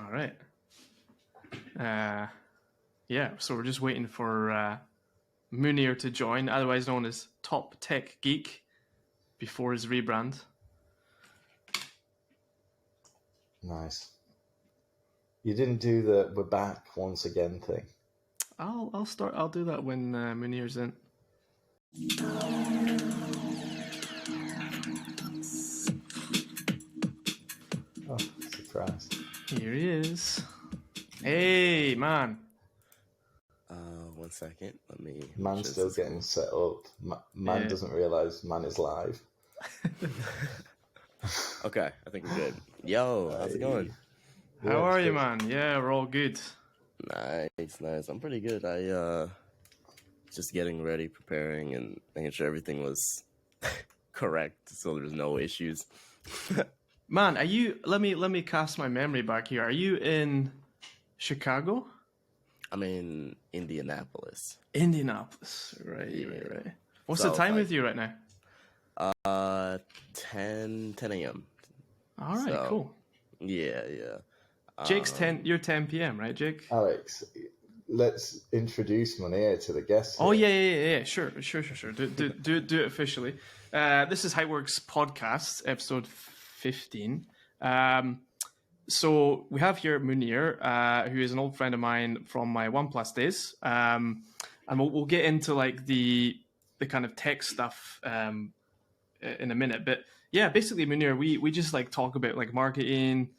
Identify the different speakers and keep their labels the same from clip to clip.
Speaker 1: All right. Yeah, so we're just waiting for Muneer to join, otherwise known as Top Tech Geek, before his rebrand.
Speaker 2: Nice. You didn't do the "we're back once again" thing.
Speaker 1: I'll do that when Muneer's in.
Speaker 2: Oh, surprise.
Speaker 1: Here he is. Hey, man.
Speaker 3: 1 second. Let me.
Speaker 2: Man's still getting set up. Man doesn't realize man is live.
Speaker 3: Okay, I think we're good. Yo, how's it going?
Speaker 1: How are you, man? Yeah, we're all good.
Speaker 3: Nice. I'm pretty good. I just getting ready, preparing, and making sure everything was correct, so there's no issues.
Speaker 1: Man, are you? Let me cast my memory back here. Are you in Chicago?
Speaker 3: I'm in Indianapolis.
Speaker 1: Right. What's the time with you right now?
Speaker 3: 10 a.m.
Speaker 1: All right, cool.
Speaker 3: Yeah.
Speaker 1: Jake's 10. You're 10 p.m. right, Jake?
Speaker 2: Alex, let's introduce Muneer to the guests.
Speaker 1: Oh yeah. Sure. Do it officially. This is HYPEWORKS Podcast, episode 15. So we have here Muneer, who is an old friend of mine from my OnePlus days, and we'll get into like the kind of tech stuff in a minute. But yeah, basically, Muneer, we just like talk about like marketing,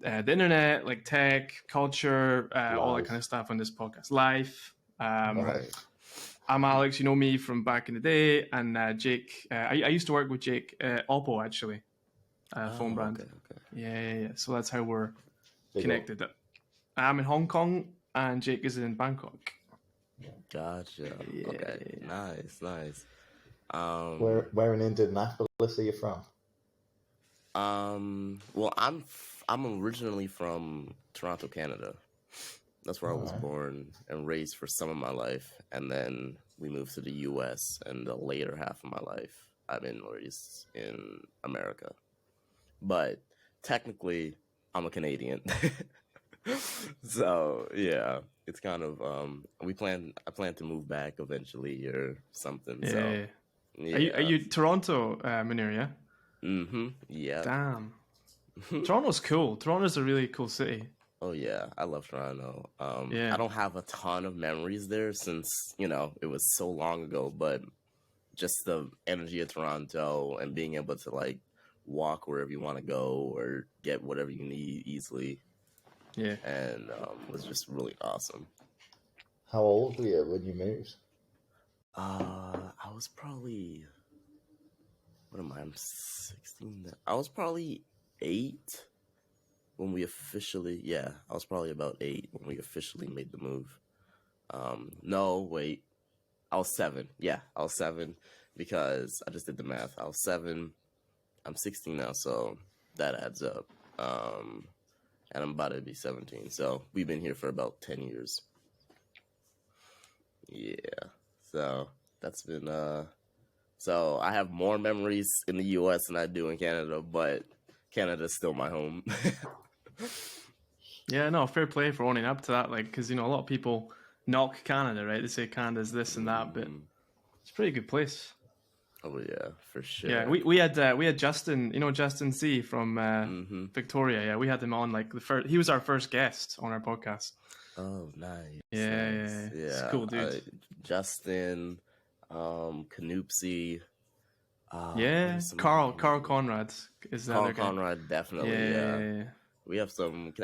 Speaker 1: the internet, like tech, culture, all that kind of stuff on this podcast. Life.
Speaker 3: Right.
Speaker 1: I'm Alex. You know me from back in the day, and Jake. I used to work with Jake at Oppo actually, phone brand.
Speaker 3: Okay.
Speaker 1: Yeah. So that's how we're connected. I'm in Hong Kong, and Jake is in Bangkok.
Speaker 3: Gotcha.
Speaker 1: Yeah.
Speaker 3: Okay. Nice.
Speaker 2: Where in Indianapolis are you from?
Speaker 3: Well, I'm originally from Toronto, Canada. That's where I was born and raised for some of my life, and then we moved to the U.S. and the later half of my life I've been raised in America. But technically, I'm a Canadian. So yeah, it's kind of I plan to move back eventually or something.
Speaker 1: Yeah.
Speaker 3: So yeah.
Speaker 1: Are you Toronto, Muneer? Yeah.
Speaker 3: Mm-hmm. Yeah.
Speaker 1: Damn. Toronto's cool. Toronto's a really cool city.
Speaker 3: Oh yeah, I love Toronto.
Speaker 1: Yeah.
Speaker 3: I don't have a ton of memories there since, it was so long ago, but just the energy of Toronto and being able to like walk wherever you want to go or get whatever you need easily.
Speaker 1: Yeah.
Speaker 3: And was just really awesome.
Speaker 2: How old were you when you moved?
Speaker 3: I was probably, what am I? I'm 16 now. I was probably 8 when we officially, I was probably about 8 when we officially made the move. No, wait. I was 7. Yeah, I was 7 because I just did the math. I was 7. I'm 16 now, so that adds up. And I'm about to be 17. So we've been here for about 10 years. Yeah. So that's been, so I have more memories in the US than I do in Canada, but Canada's still my home.
Speaker 1: Yeah, no, fair play for owning up to that. Like, because, a lot of people knock Canada, right? They say Canada's this and that, but it's a pretty good place.
Speaker 3: Oh yeah, for sure.
Speaker 1: Yeah, we had Justin, Justin C from Victoria. Yeah, we had him on like he was our first guest on our podcast.
Speaker 3: Oh, nice.
Speaker 1: Yeah. It's cool, dude.
Speaker 3: Justin, Canoopsy.
Speaker 1: Carl Conrad is the other guy.
Speaker 3: Carl Conrad, definitely. Yeah. We have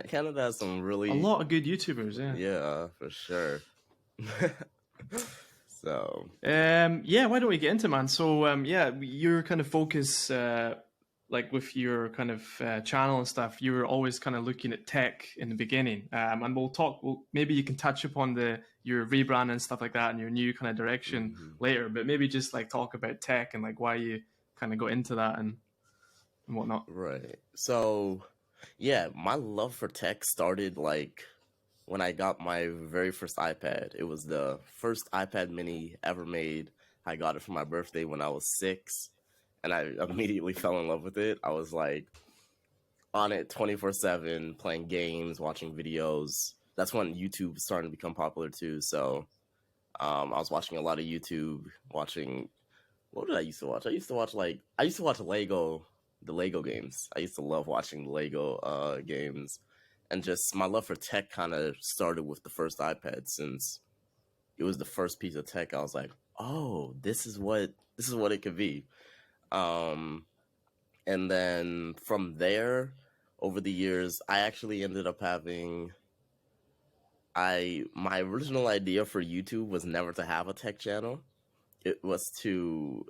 Speaker 3: Canada has some really...
Speaker 1: A lot of good YouTubers, yeah.
Speaker 3: Yeah, for sure. So...
Speaker 1: why don't we get into it, man? So, your kind of focus, like with your kind of channel and stuff, you were always kind of looking at tech in the beginning. And maybe you can touch upon your rebrand and stuff like that and your new kind of direction later, but maybe just like talk about tech and like why you kind of got into that and whatnot.
Speaker 3: Right. So... yeah, my love for tech started like when I got my very first iPad. It was the first iPad mini ever made. I got it for my birthday when I was 6, and I immediately fell in love with it. I was like, on it 24/7, playing games, watching videos. That's when YouTube was starting to become popular too. So I was watching a lot of YouTube, watching, what did I used to watch? I used to watch the Lego games. I used to love watching the Lego games. And just my love for tech kind of started with the first iPad, since it was the first piece of tech. I was like, oh, this is what it could be. And then from there, over the years, I actually ended up having my original idea for YouTube was never to have a tech channel. It was to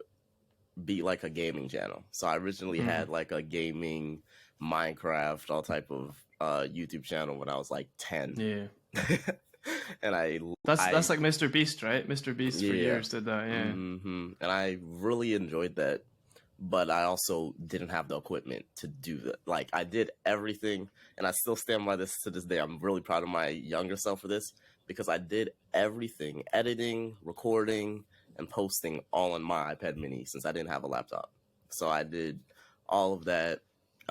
Speaker 3: be like a gaming channel. So I originally had like a gaming, Minecraft, all type of YouTube channel when I was like 10.
Speaker 1: Yeah.
Speaker 3: And
Speaker 1: that's like Mr. Beast, right? Mr. Beast for
Speaker 3: Yeah.
Speaker 1: years did that, yeah.
Speaker 3: And I really enjoyed that, but I also didn't have the equipment to do that. Like, I did everything, and I still stand by this to this day. I'm really proud of my younger self for this, because I did everything: editing, recording, and posting all on my iPad mini, since I didn't have a laptop. So I did all of that.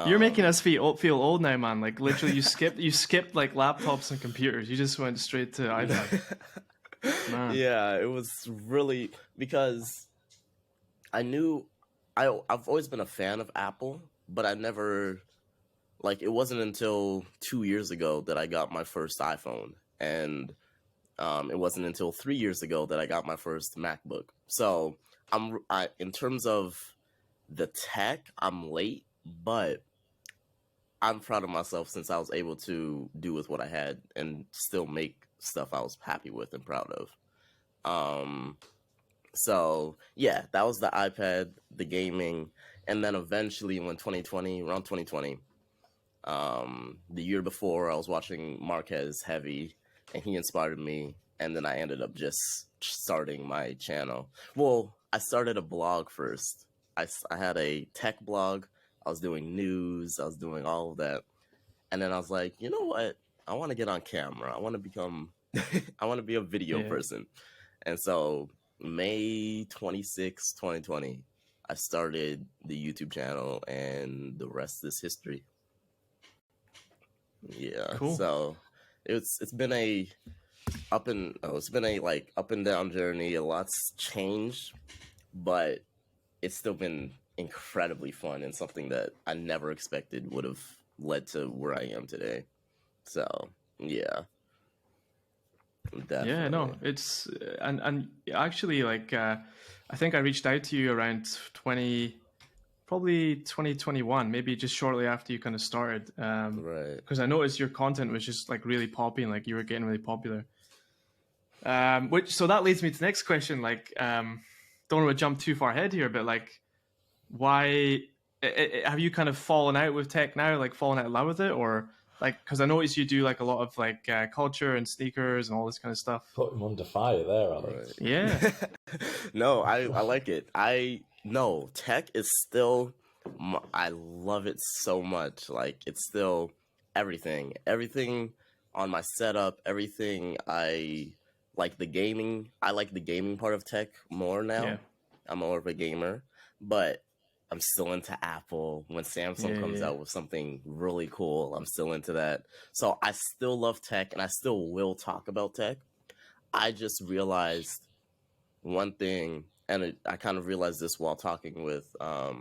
Speaker 1: You're making us feel old now, man. Like, literally, you skipped like laptops and computers. You just went straight to iPad. Man.
Speaker 3: Yeah, it was really, because I knew I've always been a fan of Apple, but I never, like, it wasn't until 2 years ago that I got my first iPhone, and it wasn't until 3 years ago that I got my first MacBook. So in terms of the tech, I'm late, but I'm proud of myself, since I was able to do with what I had and still make stuff I was happy with and proud of. So yeah, that was the iPad, the gaming, and then eventually around 2020, the year before, I was watching Marquez Heavy, and he inspired me, and then I ended up just starting my channel. Well, I started a blog first. I had a tech blog. I was doing news. I was doing all of that. And then I was like, you know what? I want to get on camera. I want to become, I want to be a video person. And so May 26, 2020, I started the YouTube channel, and the rest is history. Yeah.
Speaker 1: Cool.
Speaker 3: So it's been a up and down journey. A lot's changed, but it's still been incredibly fun, and something that I never expected would have led to where I am today. So yeah. Definitely.
Speaker 1: Yeah, no, it's and actually, like, I think I reached out to you around probably 2021, maybe just shortly after you kind of started,
Speaker 3: Right.
Speaker 1: because I noticed your content was just like really popping, like you were getting really popular. So that leads me to the next question. Like, don't want to jump too far ahead here, but like, why have you kind of fallen out with tech now? Like, fallen out of love with it, or like, because I noticed you do like a lot of like culture and sneakers and all this kind of stuff.
Speaker 2: Put him under fire there, Alex.
Speaker 3: Right.
Speaker 1: Yeah.
Speaker 3: No, I like it. No, tech is still, I love it so much. Like, it's still everything on my setup, everything. I like the gaming part of tech more now.
Speaker 1: Yeah.
Speaker 3: I'm more of a gamer, but I'm still into Apple. When Samsung comes out with something really cool, I'm still into that. So I still love tech, and I still will talk about tech. I just realized one thing, and I kind of realized this while talking with a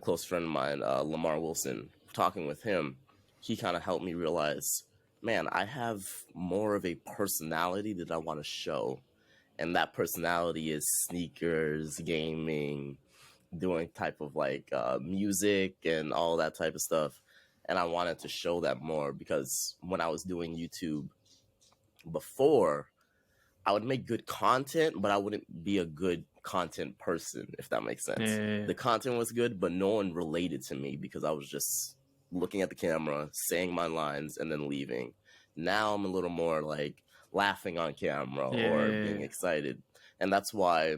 Speaker 3: close friend of mine, Lamar Wilson. Talking with him, he kind of helped me realize, man, I have more of a personality that I want to show. And that personality is sneakers, gaming, doing type of like music and all that type of stuff. And I wanted to show that more, because when I was doing YouTube before, I would make good content, but I wouldn't be a good content person, if that makes sense.
Speaker 1: Yeah.
Speaker 3: The content was good, but no one related to me, because I was just looking at the camera, saying my lines, and then leaving. Now I'm a little more like laughing on camera or being excited. And that's why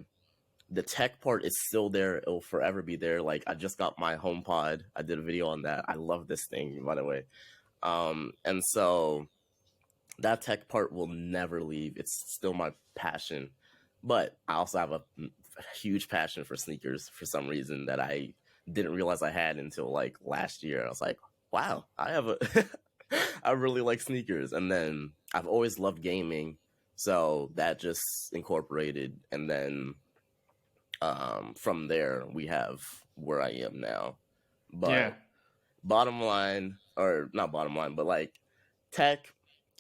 Speaker 3: the tech part is still there. It'll forever be there. Like, I just got my HomePod. I did a video on that. I love this thing, by the way. And so that tech part will never leave. It's still my passion. But I also have a huge passion for sneakers for some reason that I didn't realize I had until like last year. I was like, wow, I have a I really like sneakers, and then I've always loved gaming, so that just incorporated, and then from there we have where I am now.
Speaker 1: Yeah.
Speaker 3: But bottom line, or not bottom line, but like tech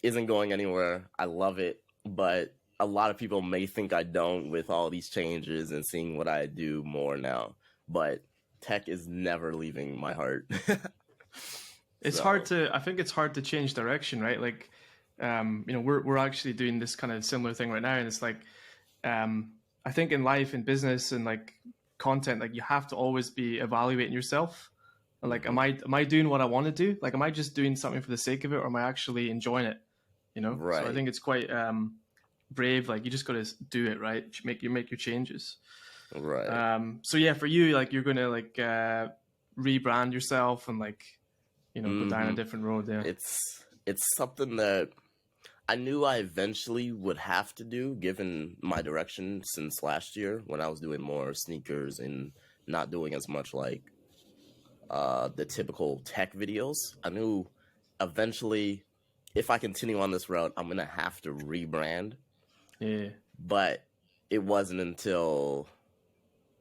Speaker 3: isn't going anywhere. I love it, but a lot of people may think I don't with all these changes and seeing what I do more now. But tech is never leaving my heart.
Speaker 1: It's
Speaker 3: So,
Speaker 1: hard to, I think it's hard to change direction, right? Like, you know, we're actually doing this kind of similar thing right now. And it's like, I think in life, in business and like content, like you have to always be evaluating yourself. Like,
Speaker 3: mhm.
Speaker 1: am I doing what I want to do? Like, am I just doing something for the sake of it, or am I actually enjoying it? You know? So I
Speaker 3: Right,
Speaker 1: think it's quite brave. Like, you just got to do it, right? Make your changes.
Speaker 3: right.
Speaker 1: So yeah, for you, like, you're gonna like rebrand yourself and like, you know, go down a
Speaker 3: hmm
Speaker 1: different road. Yeah.
Speaker 3: it's something that I knew I eventually would have to do, given my direction since last year when I was doing more sneakers and not doing as much like the typical tech videos. I knew eventually, if I continue on this route, I'm gonna have to rebrand.
Speaker 1: Yeah.
Speaker 3: But it wasn't until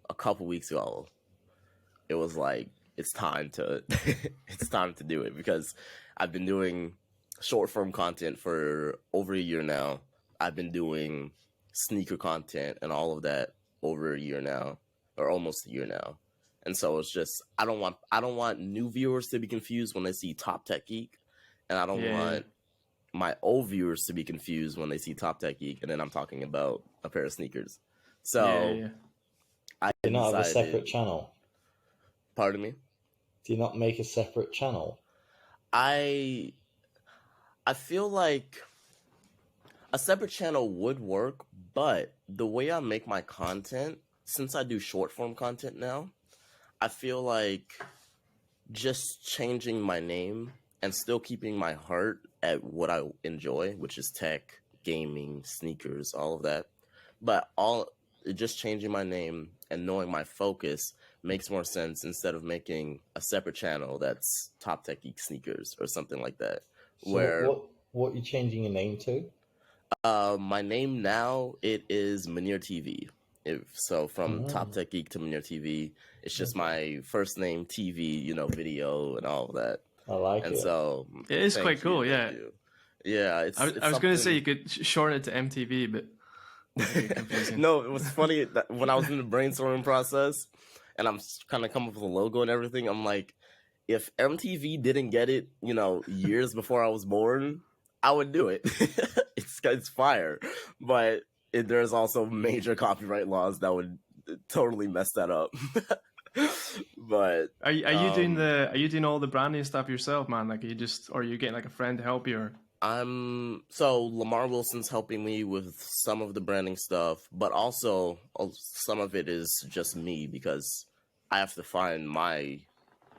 Speaker 3: a couple weeks ago it was like it's time to it's time to do it, because I've been doing short form content for over a year now. I've been doing sneaker content and all of that over a year now, or almost a year now. And so it's just I don't want new viewers to be confused when they see Top Tech Geek, and I don't
Speaker 1: Yeah. Yeah.
Speaker 3: want my old viewers to be confused when they see Top Tech Geek and then I'm talking about a pair of sneakers.
Speaker 1: Yeah.
Speaker 3: So
Speaker 1: Yeah.
Speaker 3: I
Speaker 2: Do you not have a
Speaker 3: decided,
Speaker 2: separate channel?
Speaker 3: pardon me,
Speaker 2: Do you not make a separate channel?
Speaker 3: I I feel like a separate channel would work, but the way I make my content, since I do short form content now, I feel like just changing my name and still keeping my heart at what I enjoy, which is tech, gaming, sneakers, all of that. But all just changing my name and knowing my focus makes more sense instead of making a separate channel that's Top Tech Geek Sneakers or something like that.
Speaker 2: So
Speaker 3: Where
Speaker 2: what are you changing your name to?
Speaker 3: my name now, it is Muneer TV. So from Top
Speaker 2: Oh,
Speaker 3: Tech Geek to Muneer TV, it's just
Speaker 2: okay.
Speaker 3: my first name, TV, video and all of that.
Speaker 2: I like
Speaker 3: And
Speaker 2: it.
Speaker 3: so,
Speaker 1: It is quite
Speaker 3: thank you,
Speaker 1: cool.
Speaker 3: thank
Speaker 1: Yeah.
Speaker 3: you. Yeah,
Speaker 1: I
Speaker 3: it's
Speaker 1: was gonna say
Speaker 3: something.
Speaker 1: you could shorten it to MTV, but that'd be confusing.
Speaker 3: No, it was funny that when I was in the brainstorming process, and I'm kind of coming up with a logo and everything, I'm like, if MTV didn't get it, years before I was born, I would do it. It's fire, but there's also major copyright laws that would totally mess that up. But
Speaker 1: Are you doing all the branding stuff yourself, man? Like, are you just, or are you getting like a friend to help you? Or
Speaker 3: so Lamar Wilson's helping me with some of the branding stuff, but also some of it is just me, because I have to find my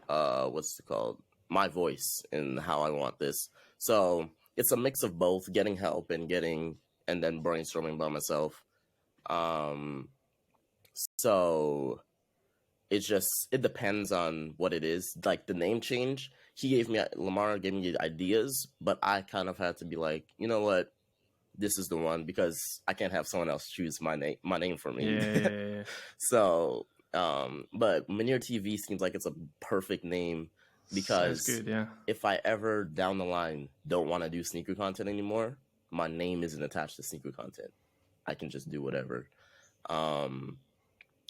Speaker 3: what's it called, my voice in how I want this. So it's a mix of both, getting help and then brainstorming by myself. Um, so it depends on what it is. Like the name change, Lamar gave me ideas, but I kind of had to be like, you know what, this is the one, because I can't have someone else choose my name for me.
Speaker 1: yeah.
Speaker 3: So, but Muneer TV seems like it's a perfect name,
Speaker 1: Sounds
Speaker 3: because
Speaker 1: good. Yeah.
Speaker 3: if I ever down the line don't want to do sneaker content anymore, my name isn't attached to sneaker content. I can just do whatever. Um,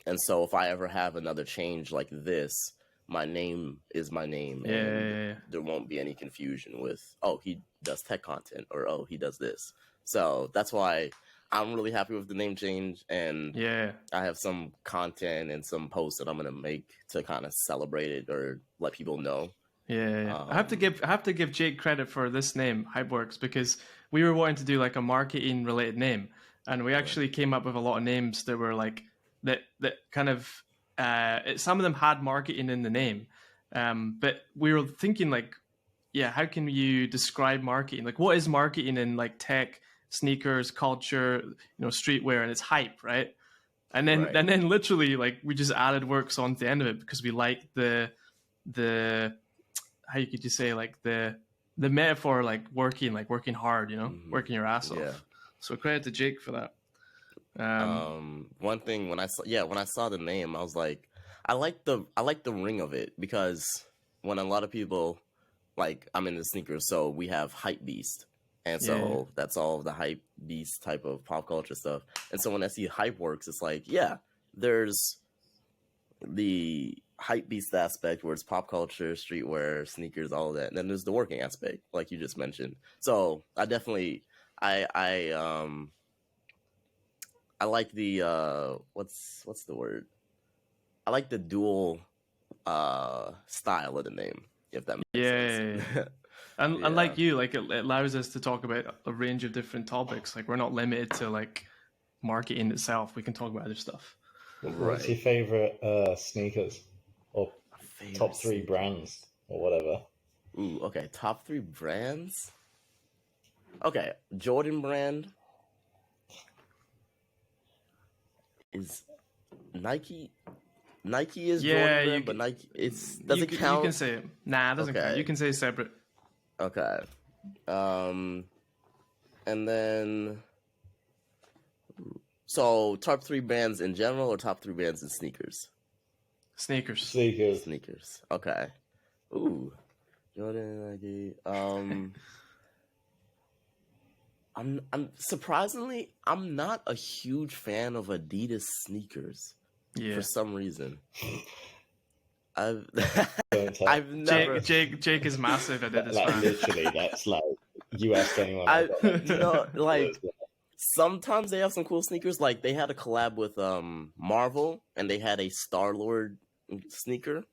Speaker 3: and so if I ever have another change like this, my name is my name, and
Speaker 1: Yeah.
Speaker 3: there won't be any confusion with, oh, he does tech content, or oh, he does this. So that's why I'm really happy with the name change, and
Speaker 1: Yeah.
Speaker 3: I have some content and some posts that I'm gonna make to kind of celebrate it or let people know.
Speaker 1: Yeah. I
Speaker 3: Um,
Speaker 1: have to give Jake credit for this name, HYPEWORKS, because we were wanting to do like a marketing related name, and we
Speaker 3: right,
Speaker 1: actually came up with a lot of names that were like that kind of some of them had marketing in the name, but we were thinking like, yeah, how can you describe marketing? Like, what is marketing in like tech, sneakers, culture, streetwear, and it's hype, right?
Speaker 3: right,
Speaker 1: And then literally like we just added works onto the end of it because we liked the how could you say, like the metaphor, like working hard, you know, working your ass
Speaker 3: Yeah.
Speaker 1: off. So credit to Jake for that.
Speaker 3: One thing when I saw the name, I was like, I like the ring of it, because when a lot of people, like, I'm in the sneakers, so we have hype beast, and so that's all of the hype beast type of pop culture stuff. And so when I see HYPEWORKS, it's like, yeah, there's the hype beast aspect where it's pop culture, streetwear, sneakers, all of that, and then there's the working aspect, like you just mentioned. So I definitely, I like the what's the word? I like the dual style of the name, if that makes sense.
Speaker 1: And
Speaker 3: Yeah.
Speaker 1: like you, like it allows us to talk about a range of different topics. Like we're not limited to like marketing itself. We can talk about other stuff.
Speaker 2: What's your favorite sneakers, or top 3 brands, or whatever?
Speaker 3: Ooh, okay. Top 3 brands. Okay, Jordan brand is Nike. Nike is Jordan brand, but Nike, does it count?
Speaker 1: You can say it. Nah, it doesn't count. You can say separate.
Speaker 3: Okay. And then, so top 3 bands in general, or top 3 bands in sneakers?
Speaker 1: Sneakers.
Speaker 3: Okay. Ooh, Jordan, Nike. I'm surprisingly, I'm not a huge fan of Adidas sneakers. For some reason. I've never.
Speaker 1: Jake is massive at Adidas.
Speaker 2: Like literally, that's like, you ask anyone.
Speaker 3: Sometimes they have some cool sneakers. Like they had a collab with Marvel, and they had a Star-Lord sneaker,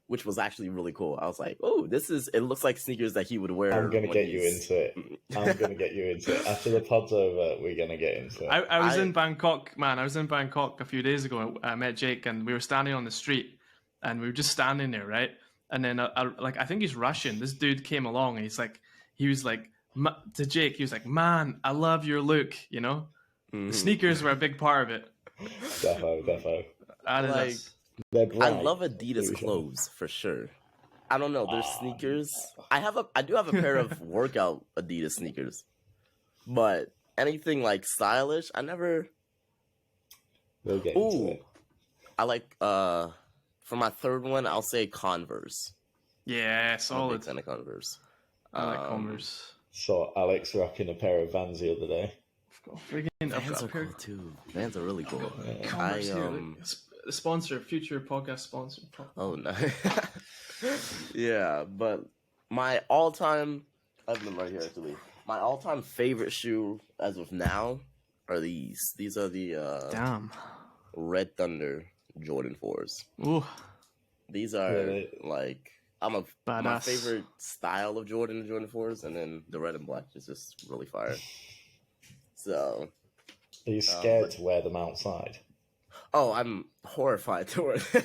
Speaker 3: which was actually really cool. I was like, oh, it looks like sneakers that he would wear.
Speaker 2: I'm gonna get you into it. After the pod's over, we're gonna get into it.
Speaker 1: I was in Bangkok, man. I was in Bangkok a few days ago. I met Jake, and we were standing on the street, and we were just standing there, right? And then I think he's Russian. This dude came along, and he was like to Jake, he was like, "Man, I love your look." You know, the sneakers were a big part of it.
Speaker 2: Defo.
Speaker 1: Adidas.
Speaker 3: I love Adidas clothes for sure. I don't know, their sneakers. I do have a pair of workout Adidas sneakers, but anything like stylish, I never.
Speaker 2: We'll get into it.
Speaker 3: I like for my third one, I'll say Converse.
Speaker 1: Yeah, solid.
Speaker 3: I'm a big fan of Converse.
Speaker 1: I like Converse.
Speaker 2: Saw Alex rocking a pair of Vans the other day.
Speaker 3: Vans are cool too. Vans are really cool.
Speaker 1: Converse sponsor, future podcast sponsor.
Speaker 3: Oh no. Yeah, but my all-time, I have them right here actually. My all-time favorite shoe as of now are these. These are the Red Thunder Jordan 4s.
Speaker 1: Ooh.
Speaker 3: These are like my favorite style of Jordan 4s, and then the red and black is just really fire. So,
Speaker 2: are you scared to wear them outside?
Speaker 3: Oh, I'm horrified to wear them.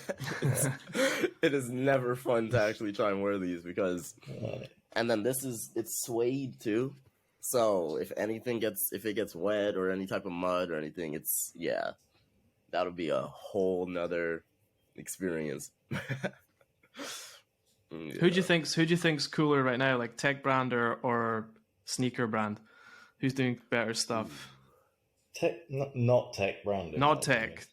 Speaker 3: It is never fun to actually try and wear these because, and then it's suede too. So if it gets wet or any type of mud or anything, that'll be a whole nother experience. Yeah.
Speaker 1: Who do you think's cooler right now, like tech brand or sneaker brand? Who's doing better stuff?
Speaker 2: Not tech brand.
Speaker 1: Not tech.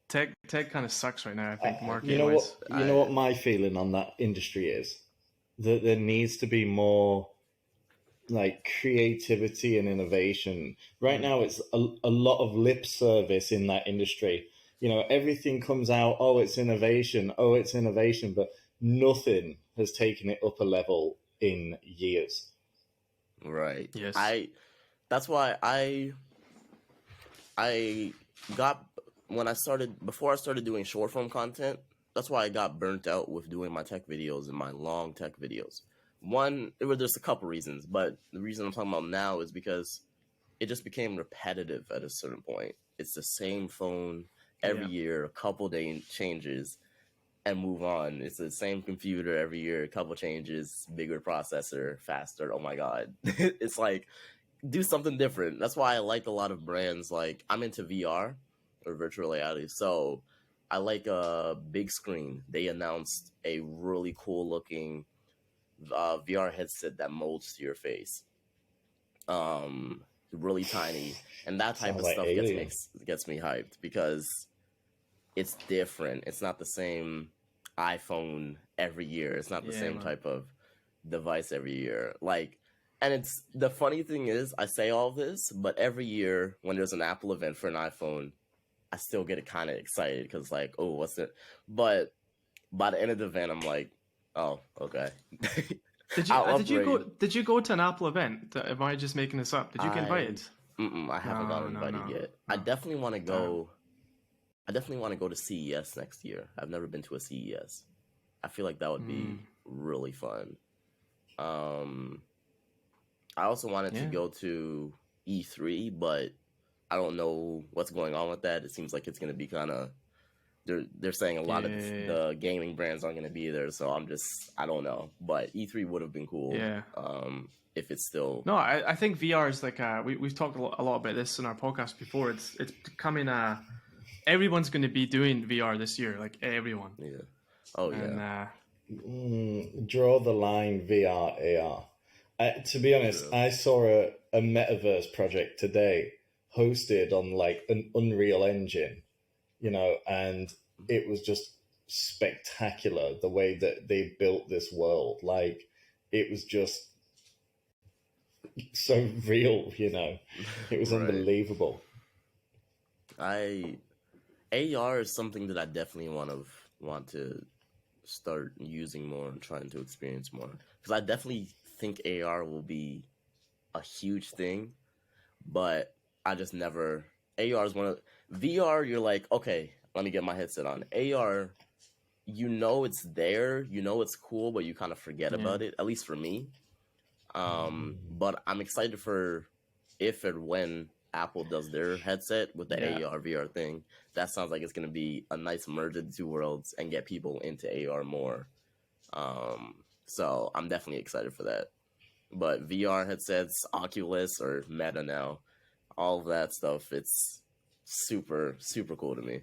Speaker 1: Tech kind of sucks right now, I think, marketing.
Speaker 2: You know what my feeling on that industry is? That there needs to be more like creativity and innovation. Right now it's a lot of lip service in that industry. You know, everything comes out, it's innovation, but nothing has taken it up a level in years.
Speaker 3: Right.
Speaker 1: Yes.
Speaker 3: That's why I got, before I started doing short form content, that's why I got burnt out with doing my tech videos and my long tech videos. One, there's a couple reasons, but the reason I'm talking about now is because it just became repetitive at a certain point. It's the same phone every year, a couple day changes, and move on. It's the same computer every year, a couple changes, bigger processor, faster. Oh my God. It's like, do something different. That's why I like a lot of brands. Like, I'm into VR or virtual reality. So I like a big screen. They announced a really cool looking VR headset that molds to your face. Really tiny, and that type
Speaker 2: Sounds
Speaker 3: of
Speaker 2: like
Speaker 3: stuff
Speaker 2: Alien.
Speaker 3: gets me hyped because it's different. It's not the same iPhone every year. It's not the
Speaker 1: Yeah,
Speaker 3: same
Speaker 1: man.
Speaker 3: type of device every year. Like, and it's the funny thing is, I say all this, but every year when there's an Apple event for an iPhone, I still get kind of excited because like, oh, what's it? But by the end of the event, I'm like, oh, okay. I'll upgrade.
Speaker 1: Did you go to an Apple event? Am I just making this up? Did you get invited?
Speaker 3: I haven't
Speaker 1: No,
Speaker 3: gotten
Speaker 1: no,
Speaker 3: invited
Speaker 1: no,
Speaker 3: yet. I
Speaker 1: no.
Speaker 3: definitely want to
Speaker 1: Damn.
Speaker 3: go. I definitely want to go to CES next year. I've never been to a CES. I feel like that would be really fun. I also wanted to go to E3, but I don't know what's going on with that. It seems like it's going to be kind of they're saying a lot of the gaming brands aren't going to be there, so I don't know. But E3 would have been cool.
Speaker 1: Yeah.
Speaker 3: If it's still
Speaker 1: I think VR is like we've talked a lot about this in our podcast before. It's becoming everyone's going to be doing VR this year, like everyone.
Speaker 3: Yeah. Oh yeah.
Speaker 1: And
Speaker 2: draw the line VR AR. To be honest, I saw a metaverse project today hosted on like an Unreal Engine, and it was just spectacular the way that they built this world. Like, it was just so real, it was unbelievable.
Speaker 3: AR is something that I definitely want to start using more and trying to experience more, because I definitely think AR will be a huge thing, but I just never. AR is one of VR. You're like, okay, let me get my headset on. AR, it's there, it's cool, but you kind of forget about it. At least for me. But I'm excited for if and when Apple does their headset with the AR VR thing. That sounds like it's going to be a nice merge of the two worlds and get people into AR more. So I'm definitely excited for that. But VR headsets, Oculus or Meta now, all of that stuff, it's super, super cool to me.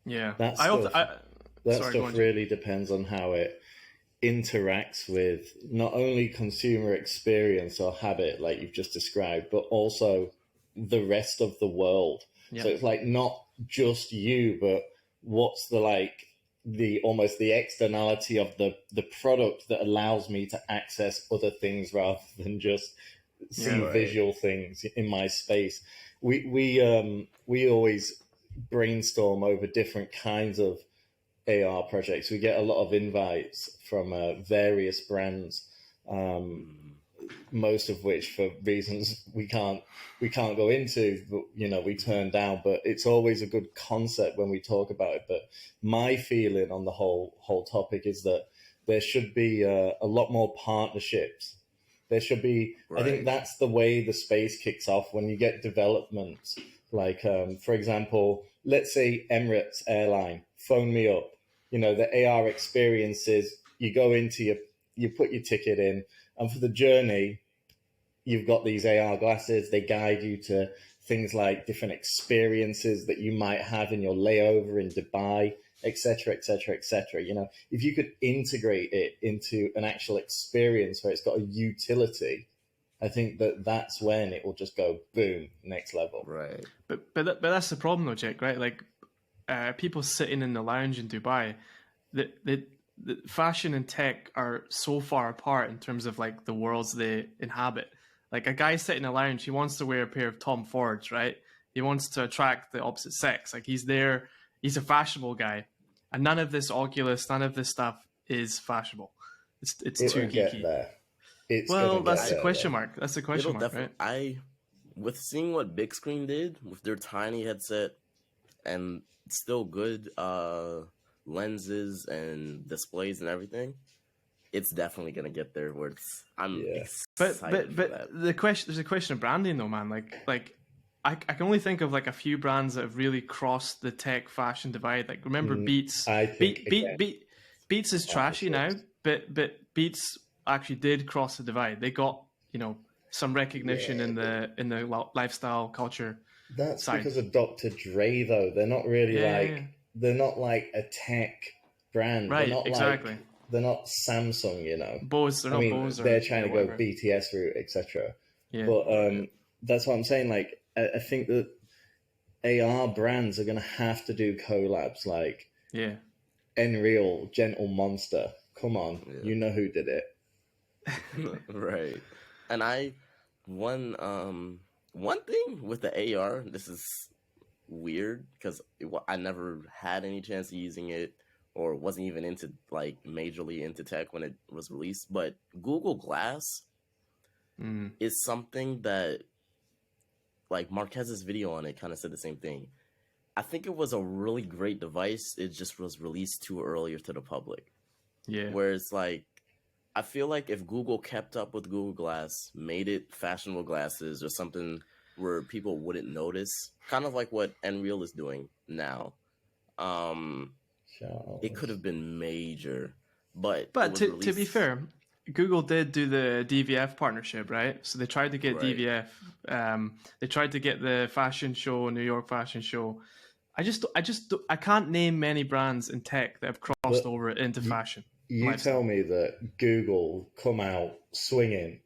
Speaker 1: Yeah.
Speaker 2: That stuff really depends on how it interacts with not only consumer experience or habit like you've just described, but also the rest of the world. So it's like not just you, but what's the almost the externality of the product that allows me to access other things rather than just see visual things in my space. We always brainstorm over different kinds of AR projects. We get a lot of invites from various brands, most of which, for reasons we can't go into, we turn down. But it's always a good concept when we talk about it. But my feeling on the whole topic is that there should be a lot more partnerships. There should be. I think that's the way the space kicks off when you get developments. Like, for example, let's say Emirates Airline phone me up. The AR experiences, you go into you put your ticket in, and for the journey, you've got these AR glasses. They guide you to things like different experiences that you might have in your layover in Dubai, etc., etc., etc. If you could integrate it into an actual experience where it's got a utility, I think that's when it will just go boom, next level.
Speaker 3: Right.
Speaker 1: But that's the problem though, Jake, right? Like, people sitting in the lounge in Dubai, the fashion and tech are so far apart in terms of like the worlds they inhabit. Like, a guy sitting in a lounge, he wants to wear a pair of Tom Fords, right? He wants to attract the opposite sex. Like, he's there, he's a fashionable guy, and none of this Oculus, none of this stuff is fashionable. It's too geeky.
Speaker 2: Get there.
Speaker 1: That's the question mark. That's the question mark, right?
Speaker 3: With seeing what Big Screen did with their tiny headset and still good lenses and displays and everything, it's definitely gonna get there. Where I'm excited for that.
Speaker 1: There's a question of branding though, man. Like I can only think of like a few brands that have really crossed the tech fashion divide. Like, remember Beats? Beats is trashy now, but Beats actually did cross the divide. They got some recognition in the lifestyle culture.
Speaker 2: That's because of Dr. Dre, though. They're not really they're not like a tech brand.
Speaker 1: Right,
Speaker 2: they're not
Speaker 1: exactly.
Speaker 2: like they're not Samsung, you know.
Speaker 1: Bose, they're
Speaker 2: I
Speaker 1: not
Speaker 2: mean,
Speaker 1: Bose or
Speaker 2: they're trying to go
Speaker 1: whatever.
Speaker 2: BTS route, etc.
Speaker 1: Yeah.
Speaker 2: But that's what I'm saying. Like, I think that AR brands are going to have to do collabs. Like,
Speaker 1: Yeah.
Speaker 2: Enreal, Gentle Monster. Come on, you know who did it.
Speaker 3: Right. And one thing with the AR, this is weird because I never had any chance of using it or wasn't even into like majorly into tech when it was released, but Google Glass is something that, like, Marquez's video on it kind of said the same thing. I think it was a really great device. It just was released too earlier to the public.
Speaker 1: Yeah.
Speaker 3: Whereas, like, I feel like if Google kept up with Google Glass, made it fashionable glasses or something where people wouldn't notice, kind of like what Nreal is doing now, it could have been major. But
Speaker 1: to be fair, Google did do the DVF partnership, right? So they tried to get DVF. They tried to get the fashion show, New York Fashion Show. I can't name many brands in tech that have crossed over into fashion.
Speaker 2: You tell me that Google come out swinging,